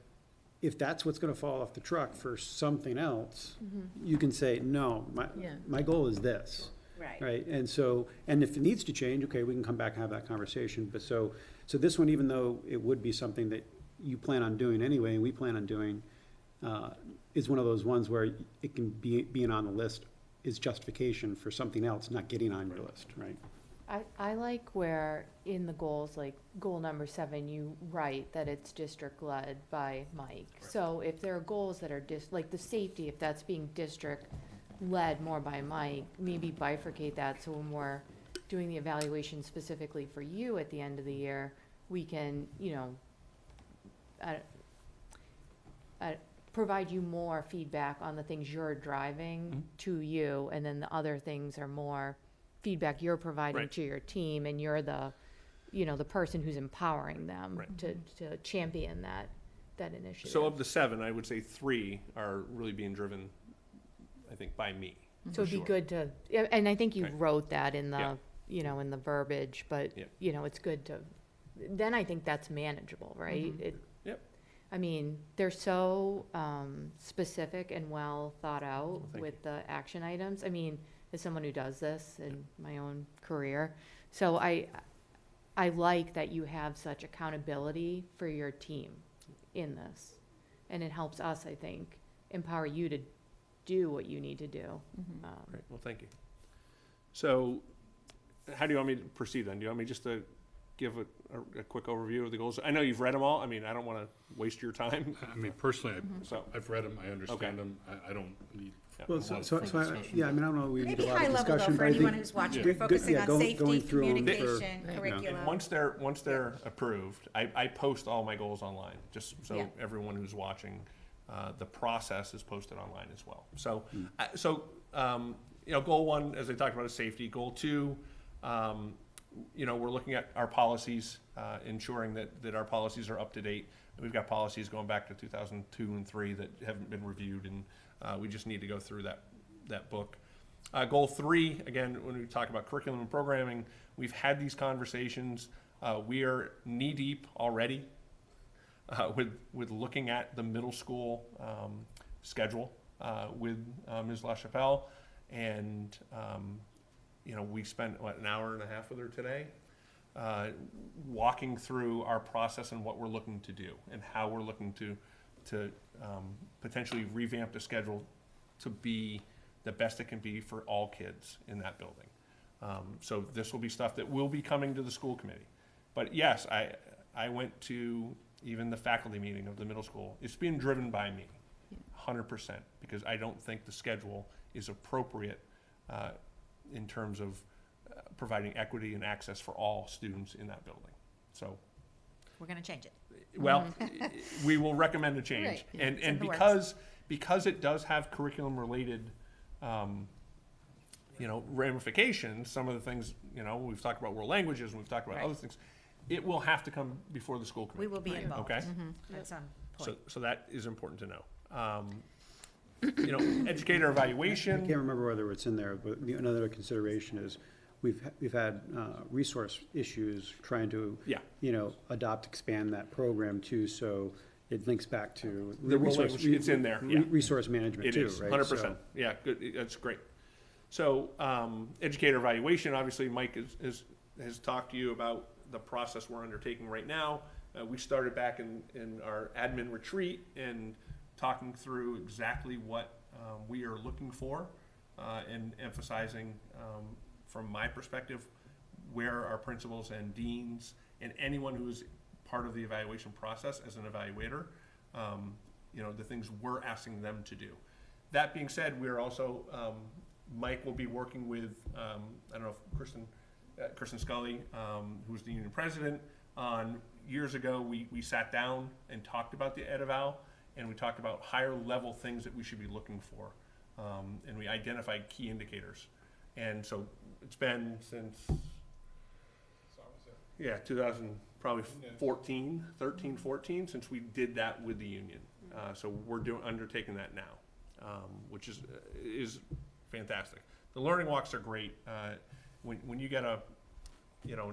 if that's what's gonna fall off the truck for something else, you can say, no, Yeah. my goal is this. Right, and so, and if it needs to change, okay, we can come back and have that conversation, but so this one, even though it would be something that you plan on doing anyway, and we plan on doing, is one of those ones where it can being on the list is justification for something else not getting on your list, right? I like where in the goals, like goal number 7, you write that it's district-led by Mike. So if there are goals that are like the safety, if that's being district-led more by Mike, maybe bifurcate that, so when we're doing the evaluation specifically for you at the end of the year, we can, provide you more feedback on the things you're driving to you, and then the other things are more feedback you're providing Right. to your team, and you're the, the person who's empowering them Right. to champion that initiative. So of the 7, I would say 3 are really being driven, I think, by me. So it'd be sure. good to, yeah, and I think you Okay. wrote that in the, Yeah. in the verbiage, but, Yeah. it's good to, then I think that's manageable, right? Yep. I mean, they're so specific and well thought out Thank with the action items. I mean, as someone who does this in my own career, so I like that you have such accountability for your team in this. And it helps us, I think, empower you to do what you need to do. Great, well, thank you. So, how do you want me to proceed then? Do you want me just to give a quick overview of the goals? I know you've read them all. I mean, I don't want to waste your time. I mean, personally, So, I've read them, I Okay. understand them, I don't need Yeah. a Well, lot so, of so, further so, discussion. yeah, I mean, I don't know, we need Maybe a lot high of level, though, discussion, for but I anyone think. who's watching. Yeah. We're Good- focusing yeah, on going safety, through 'em for- communication, And curriculum. once they're approved, I post all my goals online, just so Yeah. everyone who's watching, the process is posted online as well. So, goal 1, as I talked about, is safety. Goal 2, we're looking at our policies, ensuring that our policies are up to date. We've got policies going back to 2002 and 3 that haven't been reviewed, and we just need to go through that book. Goal 3, again, when we talk about curriculum and programming, we've had these conversations. We are knee-deep already with looking at the middle school schedule with Ms. LaChapelle, and we spent, an hour and a half with her today, walking through our process and what we're looking to do, and how we're looking to potentially revamp the schedule to be the best it can be for all kids in that building. So this will be stuff that will be coming to the school committee. But yes, I went to even the faculty meeting of the middle school. It's being driven by me, 100%, because I don't think the schedule is appropriate in terms of providing equity and access for all students in that building. So, We're gonna change it. well, we will recommend a change. Right. And It's in the because it does have curriculum-related, ramifications, some of the things, we've talked about world languages, and we've talked about Right. other things, it will have to come before the school committee. We will be involved. Okay? At some So, point. so that is important to know. Educator I evaluation. can't remember whether it's in there, but another consideration is, we've had resource issues trying to, Yeah. adopt, expand that program too, so it links back to. The world resource- language, it's in there, yeah. Resource management It too, is, right? 100%. Yeah, good, that's great. So, educator evaluation, obviously, Mike has talked to you about the process we're undertaking right now. We started back in our admin retreat and talking through exactly what we are looking for and emphasizing, from my perspective, where our principals and deans and anyone who is part of the evaluation process as an evaluator the things we're asking them to do. That being said, we're also, Mike will be working with, I don't know if Kristen Scully, who's the union president, on years ago, we sat down and talked about the ed eval, and we talked about higher level things that we should be looking for. And we identified key indicators. And so it's been since, 2000, probably 13, 14, since we did that with the union. So we're undertaking that now, which is fantastic. The learning walks are great. When you get an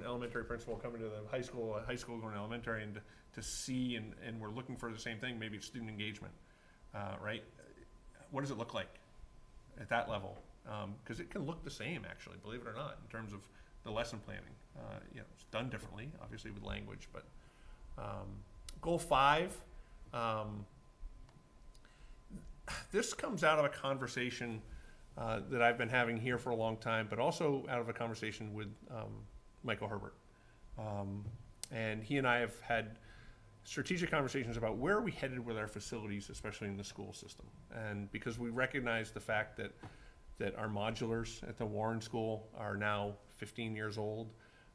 elementary principal coming to the high school, a high school going to elementary, and to see, and we're looking for the same thing, maybe it's student engagement, right? What does it look like at that level? Because it can look the same, actually, believe it or not, in terms of the lesson planning. It's done differently, obviously, with language, but goal 5, this comes out of a conversation that I've been having here for a long time, but also out of a conversation with Michael Herbert. And he and I have had strategic conversations about where are we headed with our facilities, especially in the school system. And because we recognize the fact that our modulars at the Warren School are now 15 years old,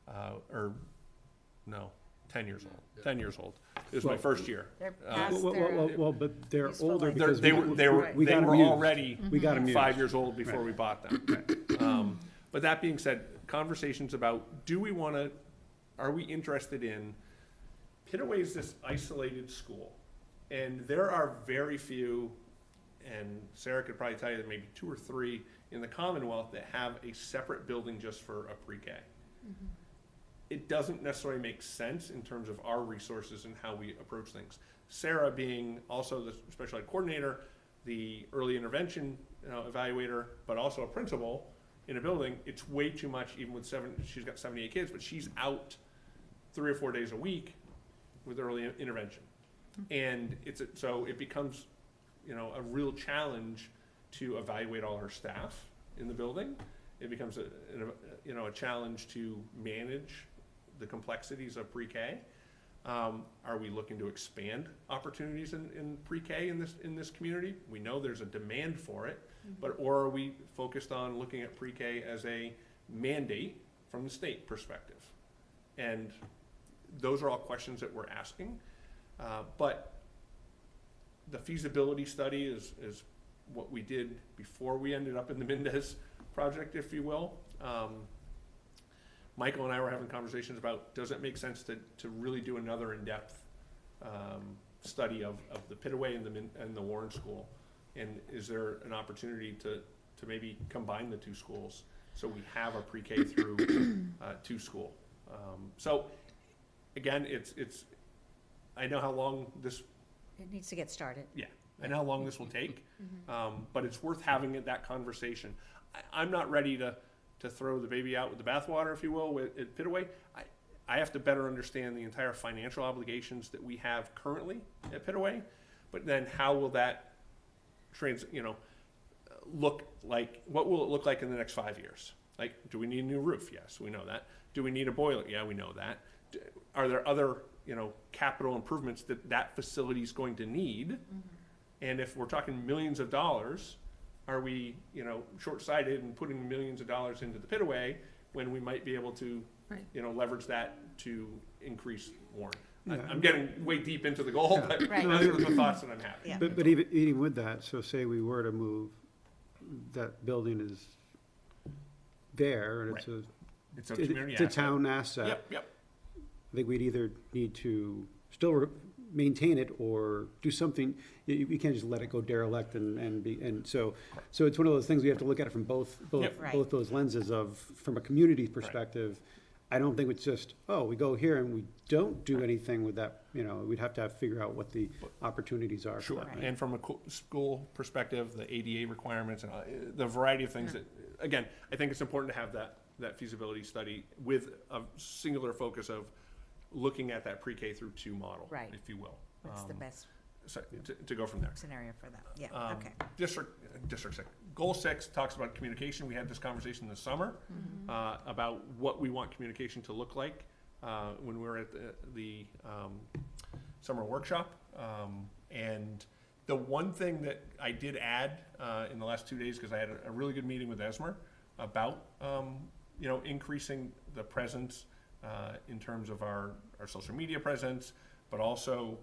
10 years old. Yeah. 10 years old. It was my first year. They're past Well, but they're useful older life. because They were we got them already We got them 5 used. years old before Right. we bought them. But that being said, conversations about, are we interested in, Pittaway is this isolated school, and there are very few, and Sarah could probably tell you that maybe 2 or 3 in the Commonwealth that have a separate building just for a pre-K. It doesn't necessarily make sense in terms of our resources and how we approach things. Sarah being also the special ed coordinator, the early intervention evaluator, but also a principal in a building, it's way too much, even with she's got 78 kids, but she's out 3 or 4 days a week with early intervention. And so it becomes, a real challenge to evaluate all her staff in the building. It becomes a challenge to manage the complexities of pre-K. Are we looking to expand opportunities in pre-K in this community? We know there's a demand for it, or are we focused on looking at pre-K as a mandate from the state perspective? And those are all questions that we're asking. But the feasibility study is what we did before we ended up in the Mendez project, if you will. Michael and I were having conversations about, does it make sense to really do another in-depth study of the Pittaway and the Warren School? And is there an opportunity to maybe combine the 2 schools so we have a pre-K through 2 school? So again, I know how long this. It needs to get started. Yeah, I know how long this will take, but it's worth having that conversation. I'm not ready to throw the baby out with the bathwater, if you will, at Pittaway. I have to better understand the entire financial obligations that we have currently at Pittaway, but then how will that look like? What will it look like in the next 5 years? Like, do we need a new roof? Yes, we know that. Do we need a boiler? Yeah, we know that. Are there other capital improvements that facility is going to need? And if we're talking millions of dollars, are we, short-sighted and putting millions of dollars into the Pittaway when we might be able to, leverage that to increase Warren? Yeah. I'm getting way deep into the goal, but Right. those are the thoughts that I'm having. Yeah. But even with that, so say we were to move, that building is there, and It's a community it's a asset. town asset. Yep. I think we'd either need to still maintain it or do something. You can't just let it go derelict and so it's one of those things we have to look at it from both Yep. Right. both those lenses of, from a community perspective. I don't think it's just, we go here and we don't do anything with that, we'd have to figure out what the opportunities are. for Sure, that, right? and from a school perspective, the ADA requirements and the variety of things that, again, I think it's important to have that feasibility study with a singular focus of looking at that pre-K through 2 model, Right. if you will. What's the best So, to go from there. scenario for that? Yeah, okay. District 6. Goal 6 talks about communication. We had this conversation this summer about what we want communication to look like when we were at the summer workshop. And The one thing that I did add in the last 2 days, because I had a really good meeting with Esmer about increasing the presence in terms of our social media presence, but also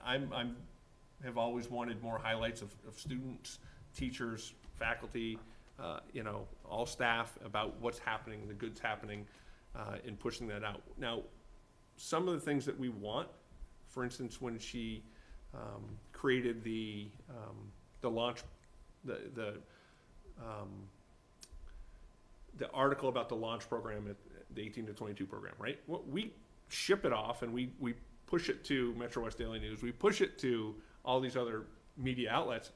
I'm have always wanted more highlights of students, teachers, faculty, all staff about what's happening, the good's happening, in pushing that out. Now, some of the things that we want, for instance, when she created the launch, the article about the launch program at the 18 to 22 program, right? We ship it off and we push it to Metro West Daily News. We push it to all these other media outlets.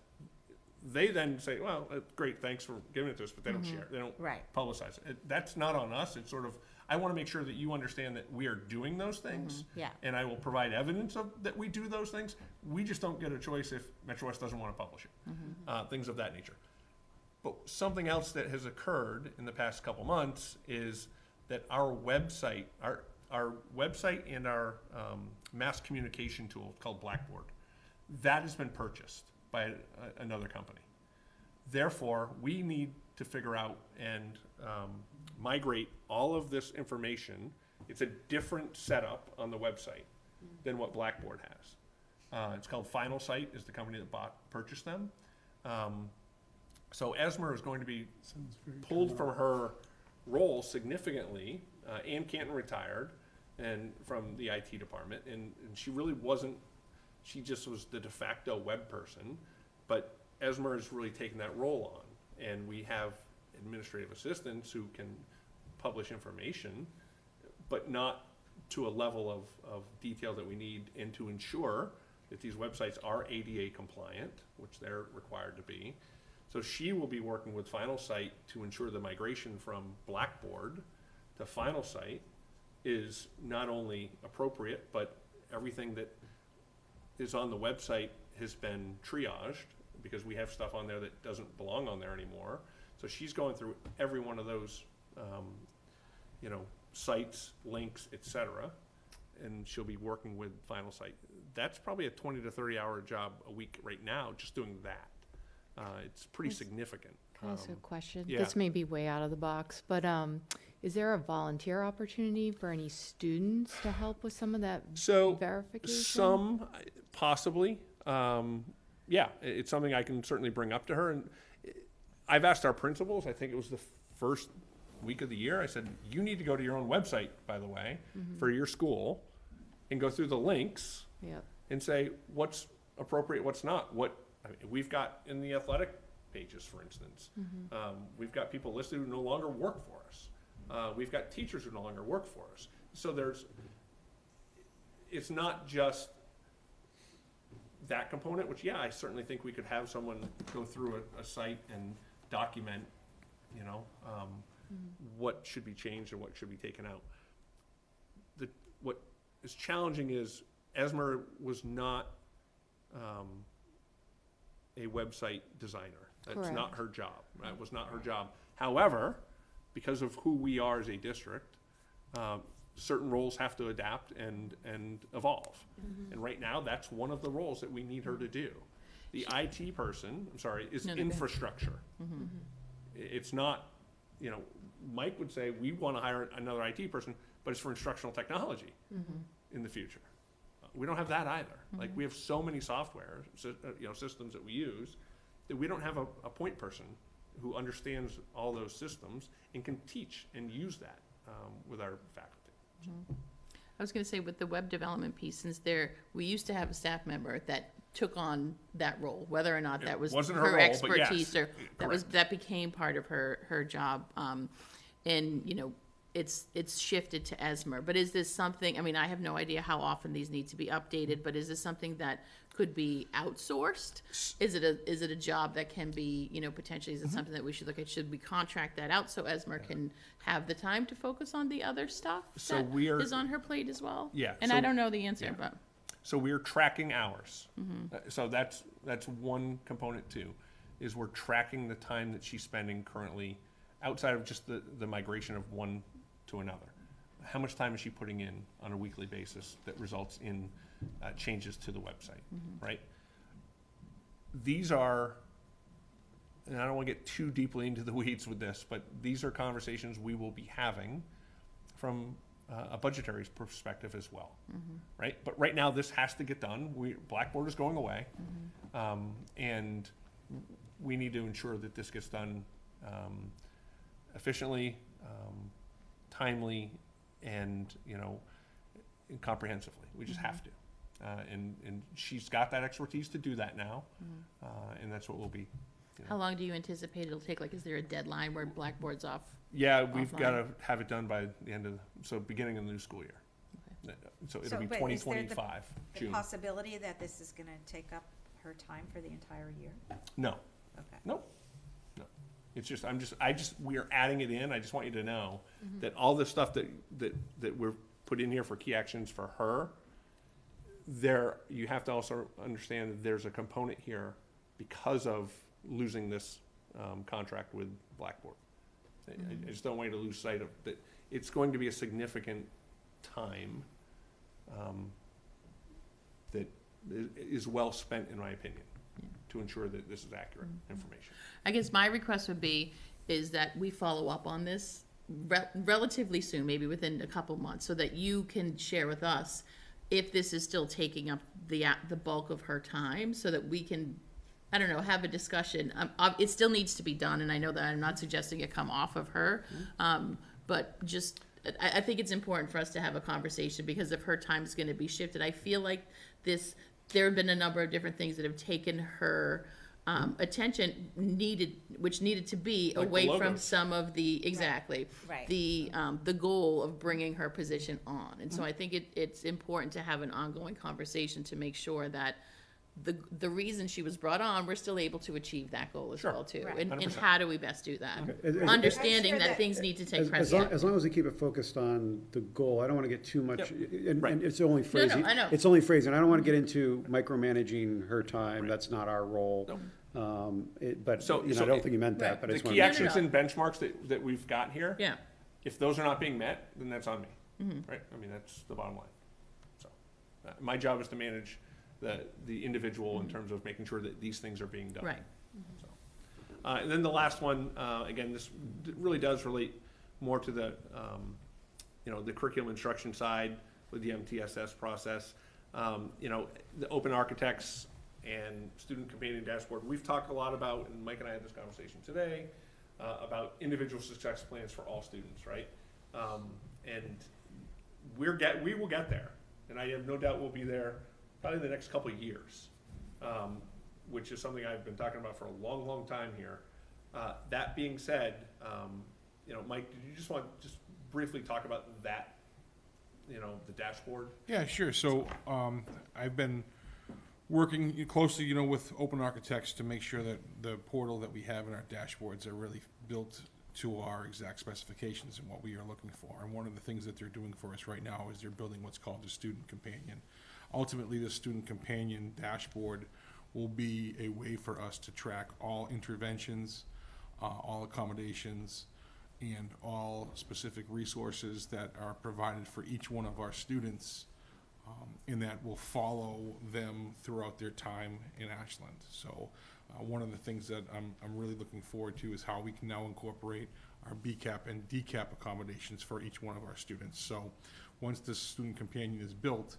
They then say, well, great, thanks for giving it to us, but they don't share it. They don't publicize it. That's not on us. It's sort of, I want to make sure that you understand that we are doing those things. Yeah. And I will provide evidence of that we do those things. We just don't get a choice if Metro West doesn't want to publish it. Things of that nature. But something else that has occurred in the past couple months is that our website, our website and our mass communication tool called Blackboard, that has been purchased by another company. Therefore, we need to figure out and migrate all of this information. It's a different setup on the website than what Blackboard has. It's called Final Site, is the company that purchased them. So Esmer is going to be pulled from her role significantly. Ann Canton retired and from the IT department, and she really wasn't, she just was the de facto web person, but Esmer has really taken that role on, and we have administrative assistants who can publish information, but not to a level of detail that we need, and to ensure that these websites are ADA compliant, which they're required to be. So she will be working with Final Site to ensure the migration from Blackboard to Final Site is not only appropriate, but everything that is on the website has been triaged, because we have stuff on there that doesn't belong on there anymore. So she's going through every one of those, sites, links, etc., and she'll be working with Final Site. That's probably a 20 to 30 hour job a week right now, just doing that. It's pretty significant. Can I ask a question? Yeah. This may be way out of the box, but is there a volunteer opportunity for any students to help with some of that verification? Some, possibly. It's something I can certainly bring up to her. And I've asked our principals, I think it was the first week of the year, I said, you need to go to your own website, by the way, for your school, and go through the links and say what's appropriate, what's not. We've got in the athletic pages, for instance, we've got people listed who no longer work for us. We've got teachers who no longer work for us. So it's not just that component, which, I certainly think we could have someone go through a site and document, what should be changed and what should be taken out. What is challenging is Esmer was not a website designer. That's not her job. That was not her job. However, because of who we are as a district, certain roles have to adapt and evolve. And right now, that's one of the roles that we need her to do. The IT person, is infrastructure. It's not, Mike would say, we want to hire another IT person, but it's for instructional technology in the future. We don't have that either. Like, we have so many software, systems that we use, that we don't have a point person who understands all those systems and can teach and use that with our faculty. I was going to say, with the web development piece, since we used to have a staff member that took on that role, whether or not that was her role, expertise, but yes, or that became part of her job. And it's shifted to Esmer. But is this something? I mean, I have no idea how often these need to be updated. But is this something that could be outsourced? Is it a job that can be, potentially? Is it something that we should look at? Should we contract that out so Esmer can have the time to focus on the other stuff that is on her plate as well? Yeah. And I don't know the answer, but. So we're tracking hours. So that's one component too, is we're tracking the time that she's spending currently outside of just the migration of one to another. How much time is she putting in on a weekly basis that results in changes to the website, right? these are, and I don't want to get too deeply into the weeds with this, but these are conversations we will be having from a budgetary perspective as well, right? But right now, this has to get done. Blackboard is going away, and we need to ensure that this gets done efficiently, timely, and comprehensively. We just have to, and she's got that expertise to do that now, and that's what we'll be. How long do you anticipate it'll take? Like, is there a deadline where Blackboard's off? Yeah, we've got to have it done by the end of, beginning of the new school year. So it'll be but 2025, the June. possibility that this is gonna take up her time for the entire year? No, Okay. no. It's just, we are adding it in. I just want you to know that all the stuff that we're put in here for key actions for her, you have to also understand that there's a component here because of losing this contract with Blackboard. I just don't want you to lose sight of that. It's going to be a significant time that is well spent, in my opinion, to ensure that this is accurate information. I guess my request would be is that we follow up on this relatively soon, maybe within a couple months, so that you can share with us if this is still taking up the bulk of her time, so that we can, I don't know, have a discussion. It still needs to be done, and I know that I'm not suggesting it come off of her, but just, I think it's important for us to have a conversation, because if her time is going to be shifted, I feel like there have been a number of different things that have taken her attention, which needed to be Like away the from logos. some of the, Right. the goal of bringing her position on. And so I think it's important to have an ongoing conversation to make sure that the reason she was brought on, we're still able to achieve that goal as Sure. well too. Right. And 100%. how do we best do that? Okay. Understanding I'm sure that things need to take As precedence. long as we keep it focused on the goal, I don't want to get too much, and Right. it's only phrasing. I know. It's only phrasing. I don't want to get into micromanaging her time. Right. That's not our role. But, So- I so don't think you meant that, but I The just want key to. actions and benchmarks that we've got here, Yeah. if those are not being met, then that's on me, right? I mean, that's the bottom line. So, my job is to manage the individual in terms of making sure that these things are being done. Right. So, and then the last one, again, this really does relate more to the, the curriculum instruction side with the MTSS process. The open architects and student companion dashboard. We've talked a lot about, and Mike and I had this conversation today, about individual success plans for all students, right? And we will get there, and I have no doubt we'll be there probably in the next couple of years, which is something I've been talking about for a long, long time here. That being said, Mike, did you just want to briefly talk about that, the dashboard? Yeah, sure. So I've been working closely, with open architects to make sure that the portal that we have in our dashboards are really built to our exact specifications and what we are looking for. And one of the things that they're doing for us right now is they're building what's called the Student Companion. Ultimately, the Student Companion dashboard will be a way for us to track all interventions, all accommodations, and all specific resources that are provided for each one of our students, and that will follow them throughout their time in Ashland. So one of the things that I'm really looking forward to is how we can now incorporate our BCAP and DCAP accommodations for each one of our students. So once this Student Companion is built,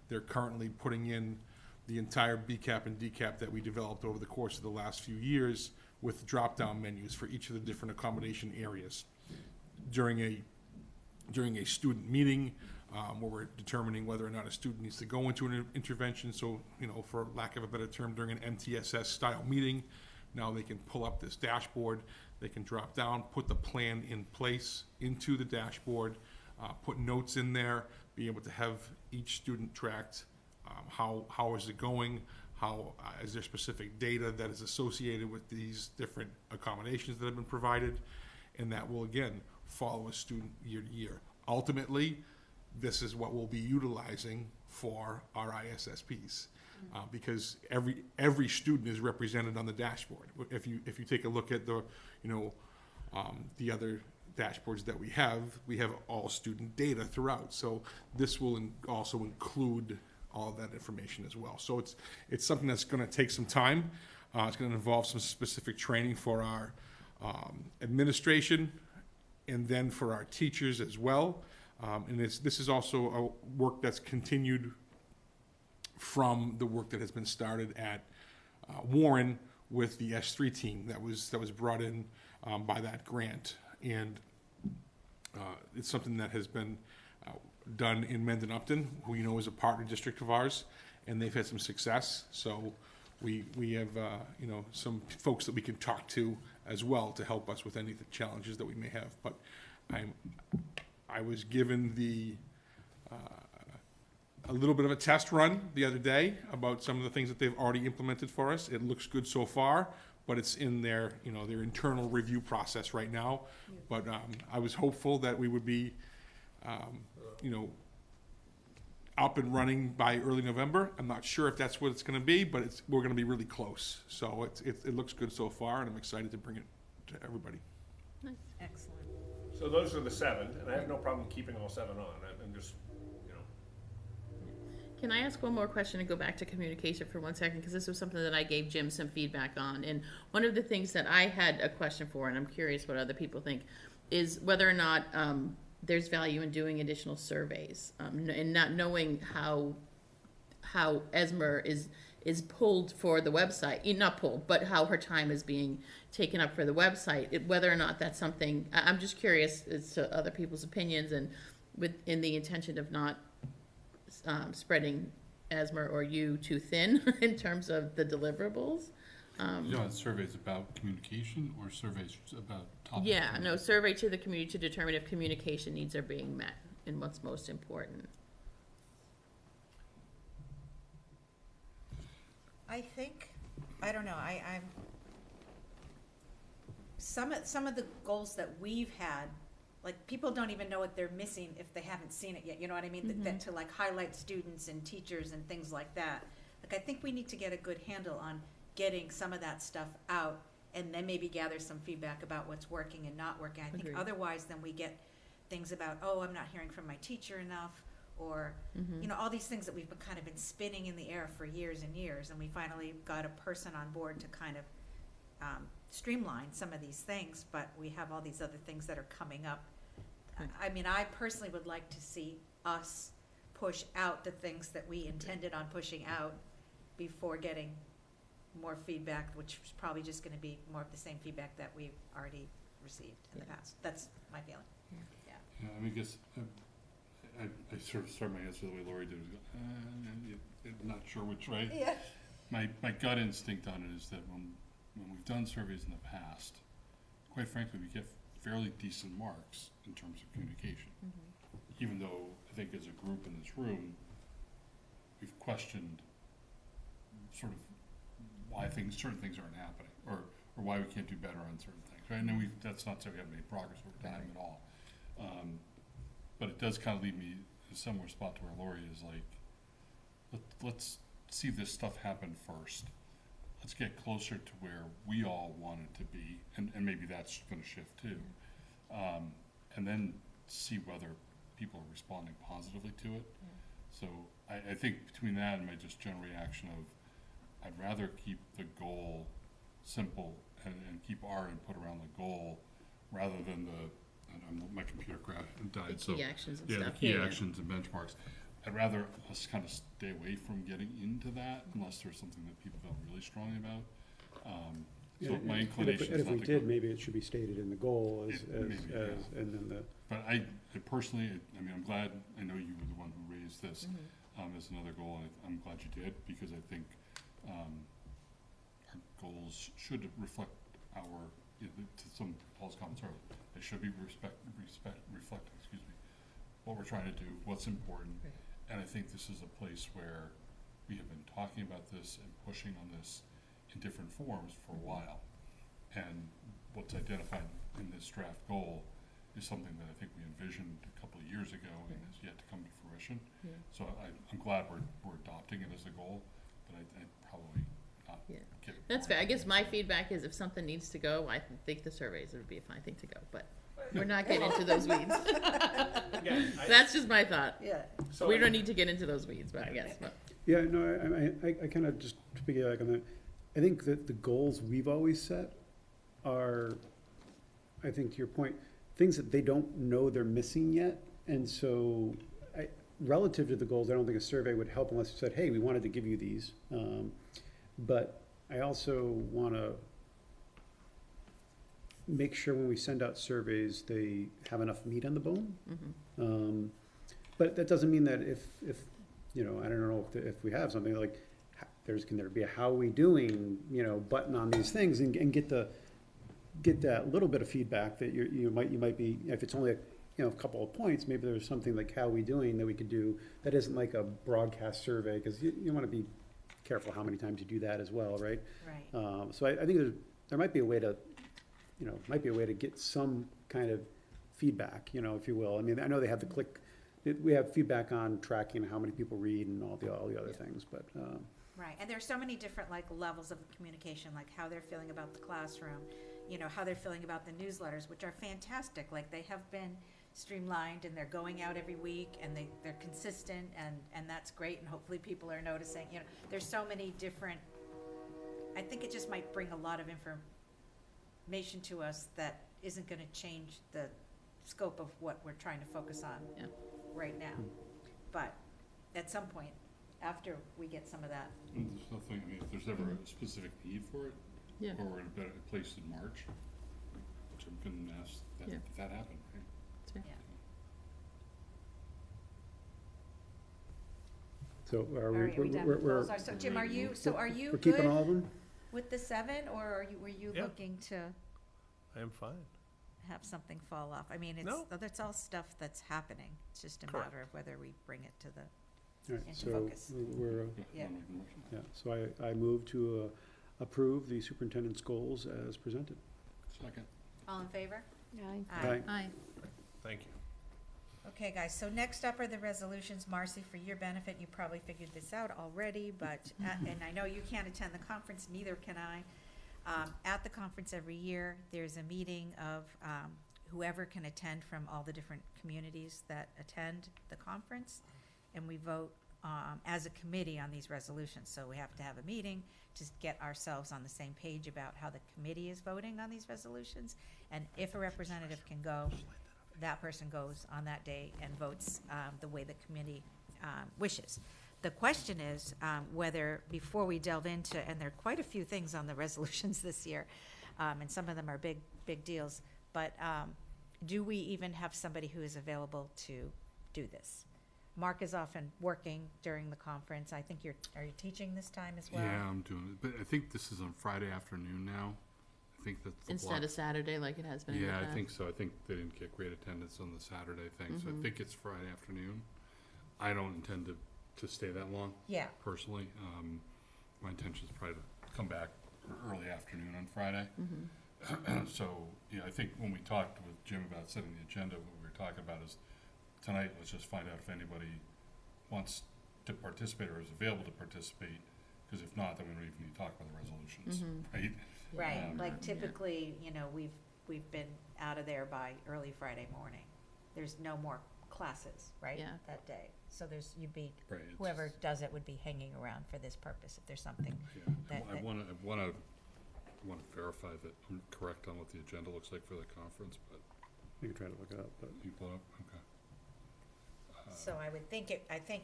they're currently putting in the entire BCAP and DCAP that we developed over the course of the last few years with drop-down menus for each of the different accommodation areas. During a student meeting, where we're determining whether or not a student needs to go into an intervention, so, for lack of a better term, during an MTSS-style meeting, now they can pull up this dashboard, they can drop down, put the plan in place into the dashboard, put notes in there, be able to have each student tracked, how is it going, how is there specific data that is associated with these different accommodations that have been provided, and that will, again, follow a student year to year. Ultimately, this is what we'll be utilizing for our ISSPs, because every student is represented on the dashboard. If you take a look at the other dashboards that we have all student data throughout. So this will also include all of that information as well. So it's something that's going to take some time. It's going to involve some specific training for our administration and then for our teachers as well. And this is also a work that's continued from the work that has been started at Warren with the S3 team that was brought in by that grant. And it's something that has been done in Mendon Upton, who you know is a partner district of ours, and they've had some success. So we have some folks that we can talk to as well to help us with any of the challenges that we may have. But I was given a little bit of a test run the other day about some of the things that they've already implemented for us. It looks good so far, but it's in their internal review process right now. But I was hopeful that we would be, up and running by early November. I'm not sure if that's what it's going to be, but we're going to be really close. So it looks good so far, and I'm excited to bring it to everybody. Excellent. So those are the 7, and I have no problem keeping all 7 on. I'm just, Can I ask one more question and go back to communication for 1 second? Because this was something that I gave Jim some feedback on. And one of the things that I had a question for, and I'm curious what other people think, is whether or not there's value in doing additional surveys and not knowing how Esmer is pulled for the website, not pulled, but how her time is being taken up for the website, whether or not that's something, I'm just curious as to other people's opinions and in the intention of not spreading Esmer or you too thin in terms of the deliverables. Surveys about communication or surveys about topics? Yeah, no, survey to the community to determine if communication needs are being met and what's most important. I think, I don't know, I'm some of the goals that we've had, like, people don't even know what they're missing if they haven't seen it yet, you know what I mean? Mm-hmm. That to like highlight students and teachers and things like that. Like, I think we need to get a good handle on getting some of that stuff out and then maybe gather some feedback about what's working and not working. I think Agreed. otherwise then we get things about, oh, I'm not hearing from my teacher enough, or Mm-hmm. all these things that we've been kind of been spinning in the air for years and years, and we finally got a person on board to kind of streamline some of these things, but we have all these other things that are coming up. Right. I mean, I personally would like to see us push out the things that we intended on pushing out before getting more feedback, which is probably just going to be more of the same feedback that we've already received in the past. That's my feeling. Yeah, I mean, I guess I sort of start my answer the way Lori did. Not sure which way. Yeah. My gut instinct on it is that when we've done surveys in the past, quite frankly, we get fairly decent marks in terms of communication. Mm-hmm. Even though I think as a group in this room, we've questioned sort of why certain things aren't happening, or why we can't do better on certain things. Right? And then that's not to say we haven't made progress over time at all. But it does kind of leave me in a similar spot to where Lori is like, let's see this stuff happen first. Let's get closer to where we all want it to be, and maybe that's going to shift too. And then see whether people are responding positively to it. So I think between that and my just general reaction of, I'd rather keep the goal simple and keep our input around the goal rather than my computer died. The key actions and yeah, stuff. the key Yeah. actions and benchmarks. I'd rather us kind of stay away from getting into that unless there's something that people feel really strongly about. So my inclination is if not we to did, go. maybe it should be stated in the goal as, Maybe, yeah. and then the. But I personally, I mean, I'm glad, I know you were the one who raised this as another goal, and I'm glad you did, because I think our goals should reflect our, to some Paul's comments earlier, they should be reflecting, what we're trying to do, what's important. Right. And I think this is a place where we have been talking about this and pushing on this in different forms for a while. And what's identified in this draft goal is something that I think we envisioned a couple of years ago and has yet to come to fruition. Yeah. So I'm glad we're adopting it as a goal, but I'd probably not Yeah. get. That's fair. I guess my feedback is if something needs to go, I think the surveys would be a fine thing to go, but we're not getting into those weeds. again, That's just my thought. Yeah. so We don't need to get into those weeds, but I guess. But. Yeah, no, I kind of just to piggyback on that. I think that the goals we've always set are, I think to your point, things that they don't know they're missing yet. And so relative to the goals, I don't think a survey would help unless you said, hey, we wanted to give you these. But I also want to make sure when we send out surveys, they have enough meat on the bone. But that doesn't mean that if you know, I don't know if we have something like, can there be a how we doing, you know, button on these things and get that little bit of feedback that you might be, if it's only a couple of points, maybe there's something like how we doing that we could do that isn't like a broadcast survey, because you want to be careful how many times you do that as well, right? Right. So I think there might be a way to, get some kind of feedback, if you will. I mean, I know they have the click, we have feedback on tracking how many people read and all the other things, but. Right, and there's so many different levels of communication, like how they're feeling about the classroom, how they're feeling about the newsletters, which are fantastic. Like, they have been streamlined and they're going out every week and they're consistent, and that's great, and hopefully people are noticing. There's so many different, I think it just might bring a lot of information to us that isn't going to change the scope of what we're trying to focus on right now. But at some point, after we get some of that. And there's nothing, if there's ever a specific need for it, or we're in a better place in March, which I'm gonna ask if that happened, right? Yeah. So are we? All right, are we done with goals? So Jim, are you We're good keeping all of them? with the 7, or were you Yeah. looking to I am fine. have something fall off? I mean, No. that's all stuff that's happening. It's just a Correct. matter of whether we bring it to the, All right, into so focus. we're, Yeah. I'll make a motion. so I move to approve the superintendent's goals as presented. Second. All in favor? Aye. Aye. Thank you. Okay, guys, so next up are the resolutions. Marcy, for your benefit, you probably figured this out already, but, and I know you can't attend the conference, neither can I. At the conference every year, there's a meeting of whoever can attend from all the different communities that attend the conference, and we vote as a committee on these resolutions. So we have to have a meeting to get ourselves on the same page about how the committee is voting on these resolutions. And if a representative can go, that person goes on that day and votes the way the committee wishes. The question is whether, before we delve into, and there are quite a few things on the resolutions this year, and some of them are big deals, but do we even have somebody who is available to do this? Mark is often working during the conference. I think are you teaching this time as well? Yeah, I'm doing it, but I think this is on Friday afternoon now. I think that's the Instead block. of Saturday like it has been in the Yeah, past. I think so. I think they didn't get great attendance on the Saturday thing, so I think it's Friday afternoon. I don't intend to stay that long. Yeah. Personally, my intention is probably to come back early afternoon on Friday. So, I think when we talked with Jim about setting the agenda, what we were talking about is tonight, let's just find out if anybody wants to participate or is available to participate, because if not, then we don't even need to talk about the resolutions, right? Right, like Yeah. typically, we've been out of there by early Friday morning. There's no more classes, right? Yeah. That day. So you'd be, Right, it's- whoever does it would be hanging around for this purpose if there's something. Yeah, I that- wanna verify that I'm correct on what the agenda looks like for the conference, but You can try to look it up, but. you pull it up, okay. So I think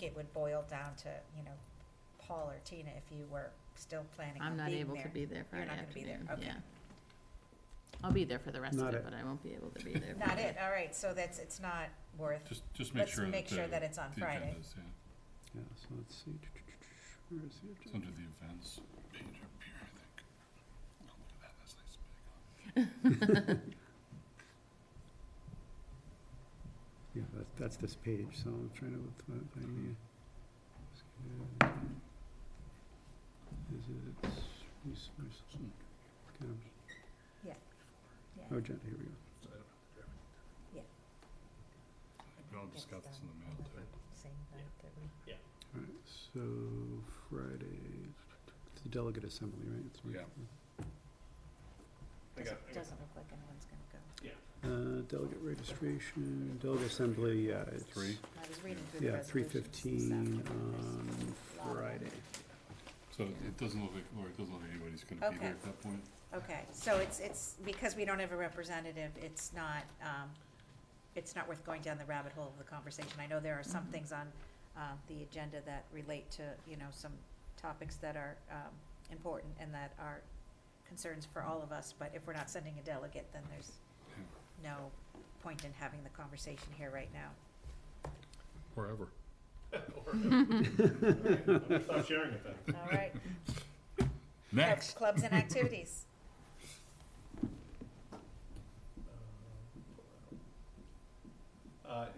it would boil down to, Paul or Tina, if you were still planning on I'm being there. not able to be there You're Friday not gonna be there, afternoon, okay. yeah. I'll be there for the rest of Not it, it. but I won't be able to be there. Not it, all right, so it's not worth, Just make let's sure that make sure that it's on the Friday. agenda's, yeah. Yeah, so let's see. Where is the It's agenda? under the events page up here, I think. Oh, look at that, that's nice and big. Yeah, that's this page, so I'm trying to find the. Visits, resources, camps. Yeah. Oh, agenda, here we go. But I'll just got this in the mail too. Same night that we. All right, so Friday, it's the delegate assembly, right? It's right. Doesn't look like anyone's gonna go. Delegate registration, delegate assembly, yeah, it's. 3? I was reading through the Yeah, resolutions this 3:15 afternoon. on There's a lot of them. Friday. So it doesn't look like, or it doesn't look like anybody's gonna be Okay. there at that point. Okay, so it's because we don't have a representative, it's not worth going down the rabbit hole of the conversation. I know there are some things on the agenda that relate to, some topics that are important and that are concerns for all of us, but if we're not sending a delegate, then there's no point in having the conversation here right now. Or ever. Stop sharing it then. All right. Next. Clubs and activities.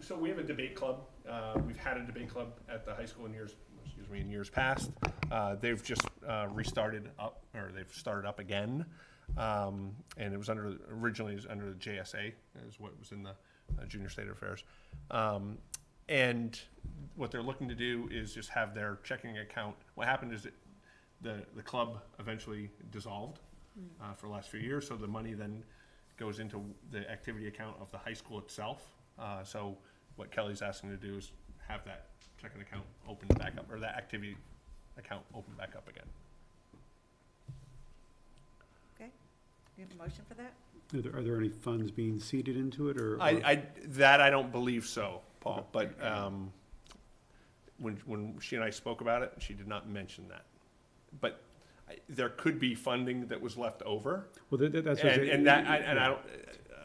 So we have a debate club. We've had a debate club at the high school in years past. They've just restarted up, or they've started up again. And it was originally it was under the JSA, is what was in the Junior State Affairs. And what they're looking to do is just have their checking account. What happened is that the club eventually dissolved for the last few years, so the money then goes into the activity account of the high school itself. So what Kelly's asking to do is have that checking account open back up, or that activity account open back up again. Okay, you have a motion for that? Are there any funds being seeded into it, or? I don't believe so, Paul, but when she and I spoke about it, she did not mention that. But there could be funding that was left over. Well, that's what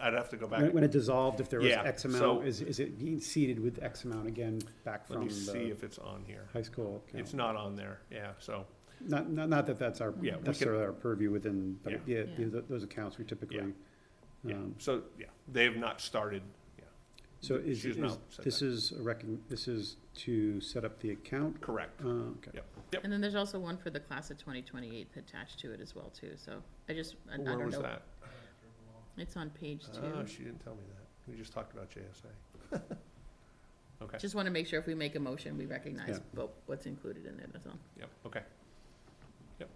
I'd have to go back. When it dissolved, if there was Yeah, X amount, so- is it being seeded with X amount again back Let from me see the if it's on here. high school account? It's not on there, yeah, so, Not that that's our, Yeah, we necessarily our purview within, but Yeah. those accounts we typically. yeah. um, So, yeah, they have not started, yeah. So She's not said this that. is this is to set up the account? Correct. Okay. Yep. And then there's also one for the class of 2028 attached to it as well, too, so I don't know. Where was that? It's on page 2. Oh, she didn't tell me that. We just talked about JSA. Okay, Just want to make sure if we make a motion, we recognize Yeah. what's included in it, that's all. yep, okay. Yeah,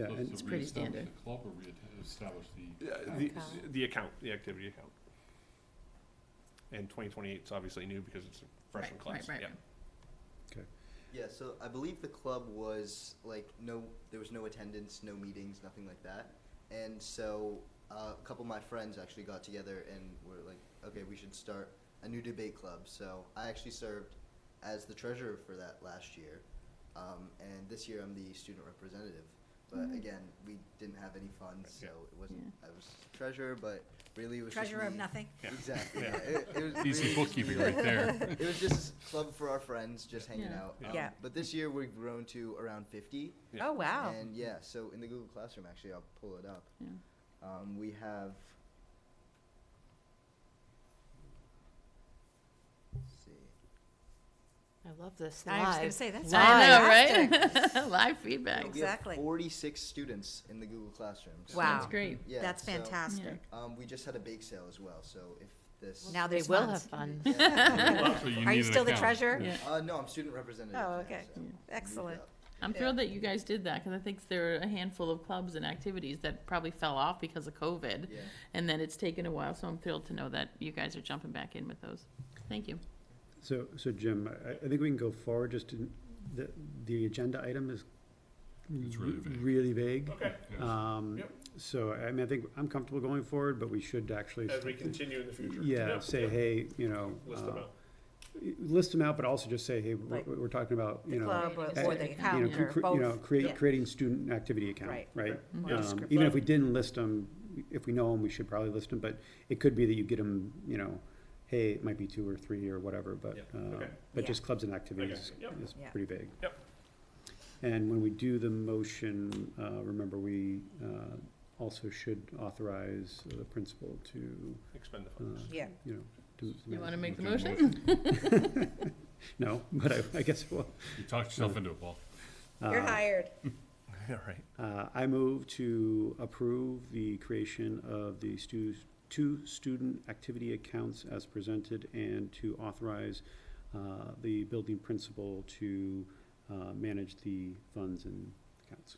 So and It's pretty reestablish standard. the club or reestablish the? The account, the activity account. And 2028 is obviously new because it's a freshman Right, class. right. Yeah. Yeah, so I believe the club was like there was no attendance, no meetings, nothing like that. And so a couple of my friends actually got together and were like, okay, we should start a new debate club. So I actually served as the treasurer for that last year. And this year I'm the student representative. But again, we didn't have any funds, so it wasn't, I was treasurer, but really it was just Treasurer of me. nothing. Yeah. Exactly. Yeah. It was Easy really- bookkeeping right there. It was just a club for our friends, just hanging Yeah. out. Yeah. But this year we've grown to around 50. Yeah. Oh, wow. And yeah, so in the Google Classroom, actually, I'll pull it up. Yeah. We have. Let's see. I love this I was going to live. say, that's I know, fantastic. right? Live feedback. We have Exactly. 46 students in the Google Classroom. So, Wow. That's great. Yeah, That's so, fantastic. we just had a bake sale as well, so if this. Now They there's will funds. have fun. Yeah. So you Are need you an still the account. treasurer? Yeah. No, I'm student representative. Oh, now, okay. so moved Excellent. up. I'm thrilled that you guys did that, because I think there are a handful of clubs and activities that probably fell off because of COVID. Yeah. And then it's taken a while, so I'm thrilled to know that you guys are jumping back in with those. Thank you. So Jim, I think we can go forward, just to, the agenda item is It's really vague. really vague. Okay, Yes. Yep. So, I mean, I think I'm comfortable going forward, but we should actually. as we continue in the future. Yeah, Yep, say, yep. hey, you know. List them out. List them out, but also just say, hey, Like we're talking about, The you know. club or uh, or the you account know, or both. You know, Yeah. creating student activity account, Right, right? right. Or script. Even if we didn't list them, if we know them, we should probably list them, but it could be that you get them, you know, hey, it might be 2 or 3 or whatever, but, Yeah, okay. but Yeah. just clubs and activities Yep. is Yeah. pretty vague. Yep. And when we do the motion, remember, we also should authorize the principal to, Expend the funds. Yeah. you know. You want to make the Okay, motion? No, but I guess, well, You talked yourself into it, Paul. You're hired. Yeah, right. I move to approve the creation of the two student activity accounts as presented, and to authorize the building principal to manage the funds and accounts.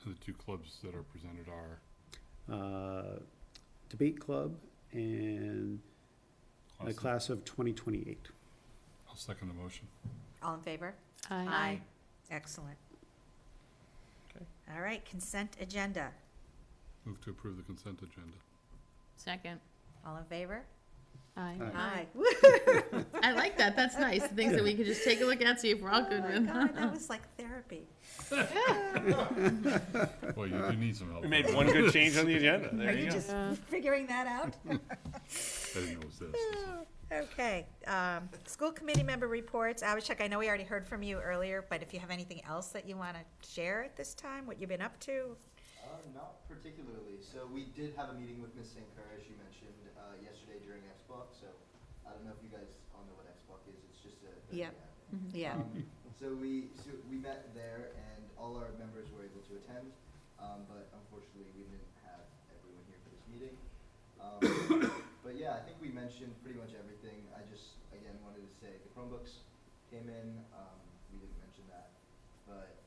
And the two clubs that are presented are Debate Club and the class of 2028. I'll second the motion. All in favor? Aye. Excellent. All right, consent agenda. Move to approve the consent agenda. Second. All in favor? Aye. Aye. I like that. That's nice. Things that we can just take a look at, see if we're all good with. God, that was like therapy. Well, you do need some help. We made one good change on the agenda. Are There you you go. just figuring that out? I didn't know it was this. Okay, school committee member reports. Abhishek, I know we already heard from you earlier, but if you have anything else that you want to share at this time, what you've been up to? Not particularly. So we did have a meeting with Ms. St. Clair, as you mentioned, yesterday during XBOC. So I don't know if you guys all know what XBOC is. It's just a Yeah. Yeah. So we met there, and all our members were able to attend, but unfortunately we didn't have everyone here for this meeting. But yeah, I think we mentioned pretty much everything. I just again wanted to say the Chromebooks came in. We didn't mention that, but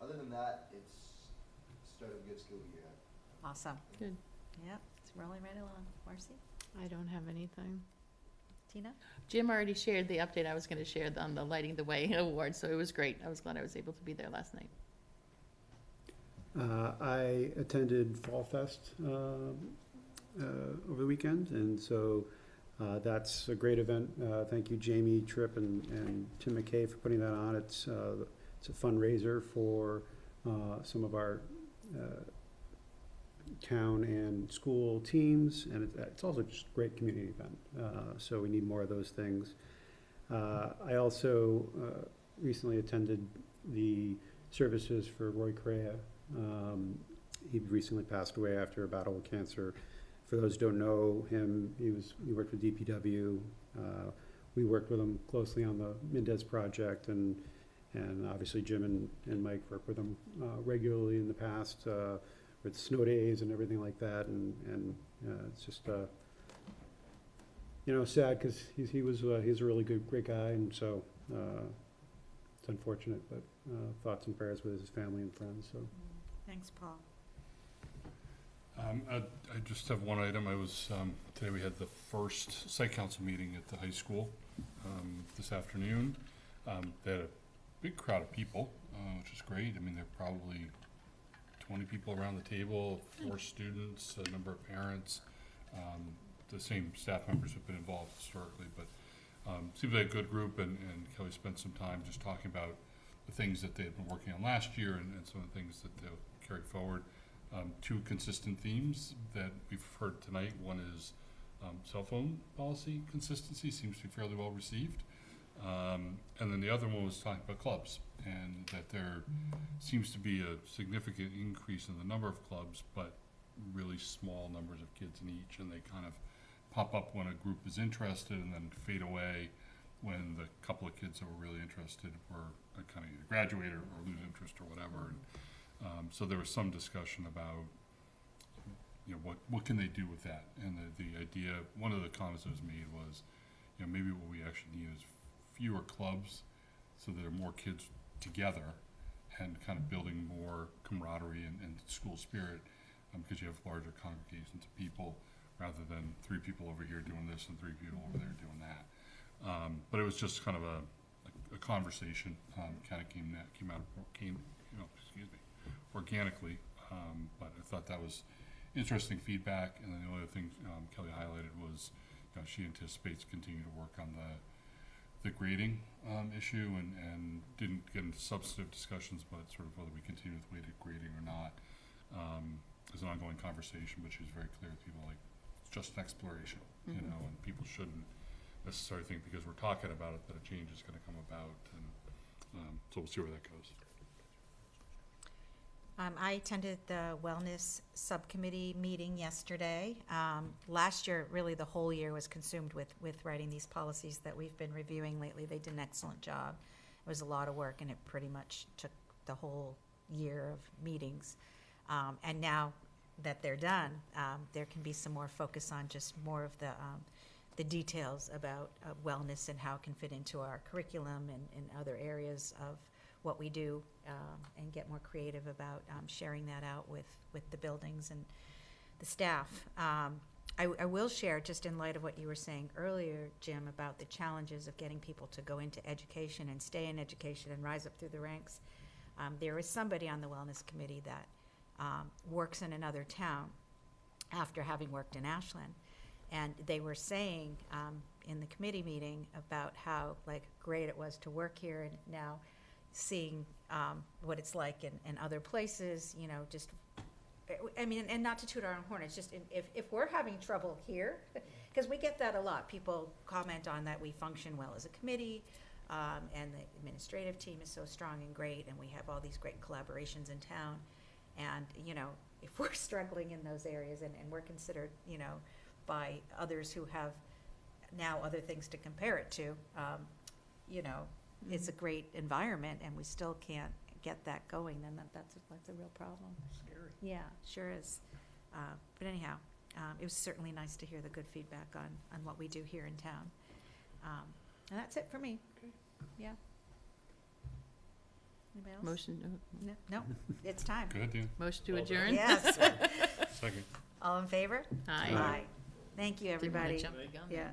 other than that, it's start of a good school year. Awesome. Good. Yep, it's rolling right along. Marcy? I don't have anything. Tina? Jim already shared the update I was going to share on the Lighting the Way award, so it was great. I was glad I was able to be there last night. I attended Fall Fest over the weekend, and so that's a great event. Thank you, Jamie Tripp and Tim McKay, for putting that on. It's a fundraiser for some of our town and school teams, and it's also just a great community event. So we need more of those things. I also recently attended the services for Roy Correa. He recently passed away after a battle with cancer. For those who don't know him, he worked with DPW. We worked with him closely on the Mendez project, and obviously Jim and Mike worked with him regularly in the past with snow days and everything like that. And it's just sad because he's a really great guy, and so it's unfortunate, but thoughts and prayers with his family and friends. So Thanks, Paul. I just have one item. Today we had the first site council meeting at the high school this afternoon. They had a big crowd of people, which is great. I mean, there are probably 20 people around the table, 4 students, a number of parents, the same staff members have been involved historically, but seems like a good group, and Kelly spent some time just talking about the things that they had been working on last year and some of the things that they'll carry forward. 2 consistent themes that we've heard tonight. One is cell phone policy consistency seems to be fairly well received. And then the other one was talking about clubs, and that there seems to be a significant increase in the number of clubs, but really small numbers of kids in each, and they kind of pop up when a group is interested and then fade away when the couple of kids that were really interested were kind of either graduate or lose interest or whatever. And so there was some discussion about, what can they do with that? And the idea, one of the comments that was made was, maybe what we actually need is fewer clubs so there are more kids together and kind of building more camaraderie and school spirit, because you have larger congregations of people rather than 3 people over here doing this and 3 people over there doing that. But it was just kind of a conversation, kind of came organically, but I thought that was interesting feedback. And then the other thing Kelly highlighted was, she anticipates continuing to work on the grading issue, and didn't get into substantive discussions, but sort of whether we continue with weighted grading or not is an ongoing conversation. But she was very clear with people, like, it's just an exploration, and people shouldn't necessarily think because we're talking about it that a change is going to come about, and so we'll see where that goes. I attended the wellness subcommittee meeting yesterday. Last year, really the whole year was consumed with writing these policies that we've been reviewing lately. They did an excellent job. It was a lot of work, and it pretty much took the whole year of meetings. And now that they're done, there can be some more focus on just more of the details about wellness and how it can fit into our curriculum and other areas of what we do, and get more creative about sharing that out with the buildings and the staff. I will share, just in light of what you were saying earlier, Jim, about the challenges of getting people to go into education and stay in education and rise up through the ranks. There is somebody on the wellness committee that works in another town after having worked in Ashland. And they were saying in the committee meeting about how like great it was to work here, and now seeing what it's like in other places, you know, just, I mean, and not to toot our own horn, it's just if we're having trouble here, because we get that a lot, people comment on that we function well as a committee, and the administrative team is so strong and great, and we have all these great collaborations in town. And, you know, if we're struggling in those areas and we're considered, you know, by others who have now other things to compare it to, you know, it's a great environment and we still can't get that going, then that's a real problem. Scary. Yeah, sure is. But anyhow, it was certainly nice to hear the good feedback on what we do here in town. And that's it for me. Okay. Yeah. Anybody else? Motion, No, it's time. Good, Dan. motion to Well done. adjourn? Yes. Second. All in favor? Aye. Thank you, Didn't wanna everybody. jump the gun. Yeah.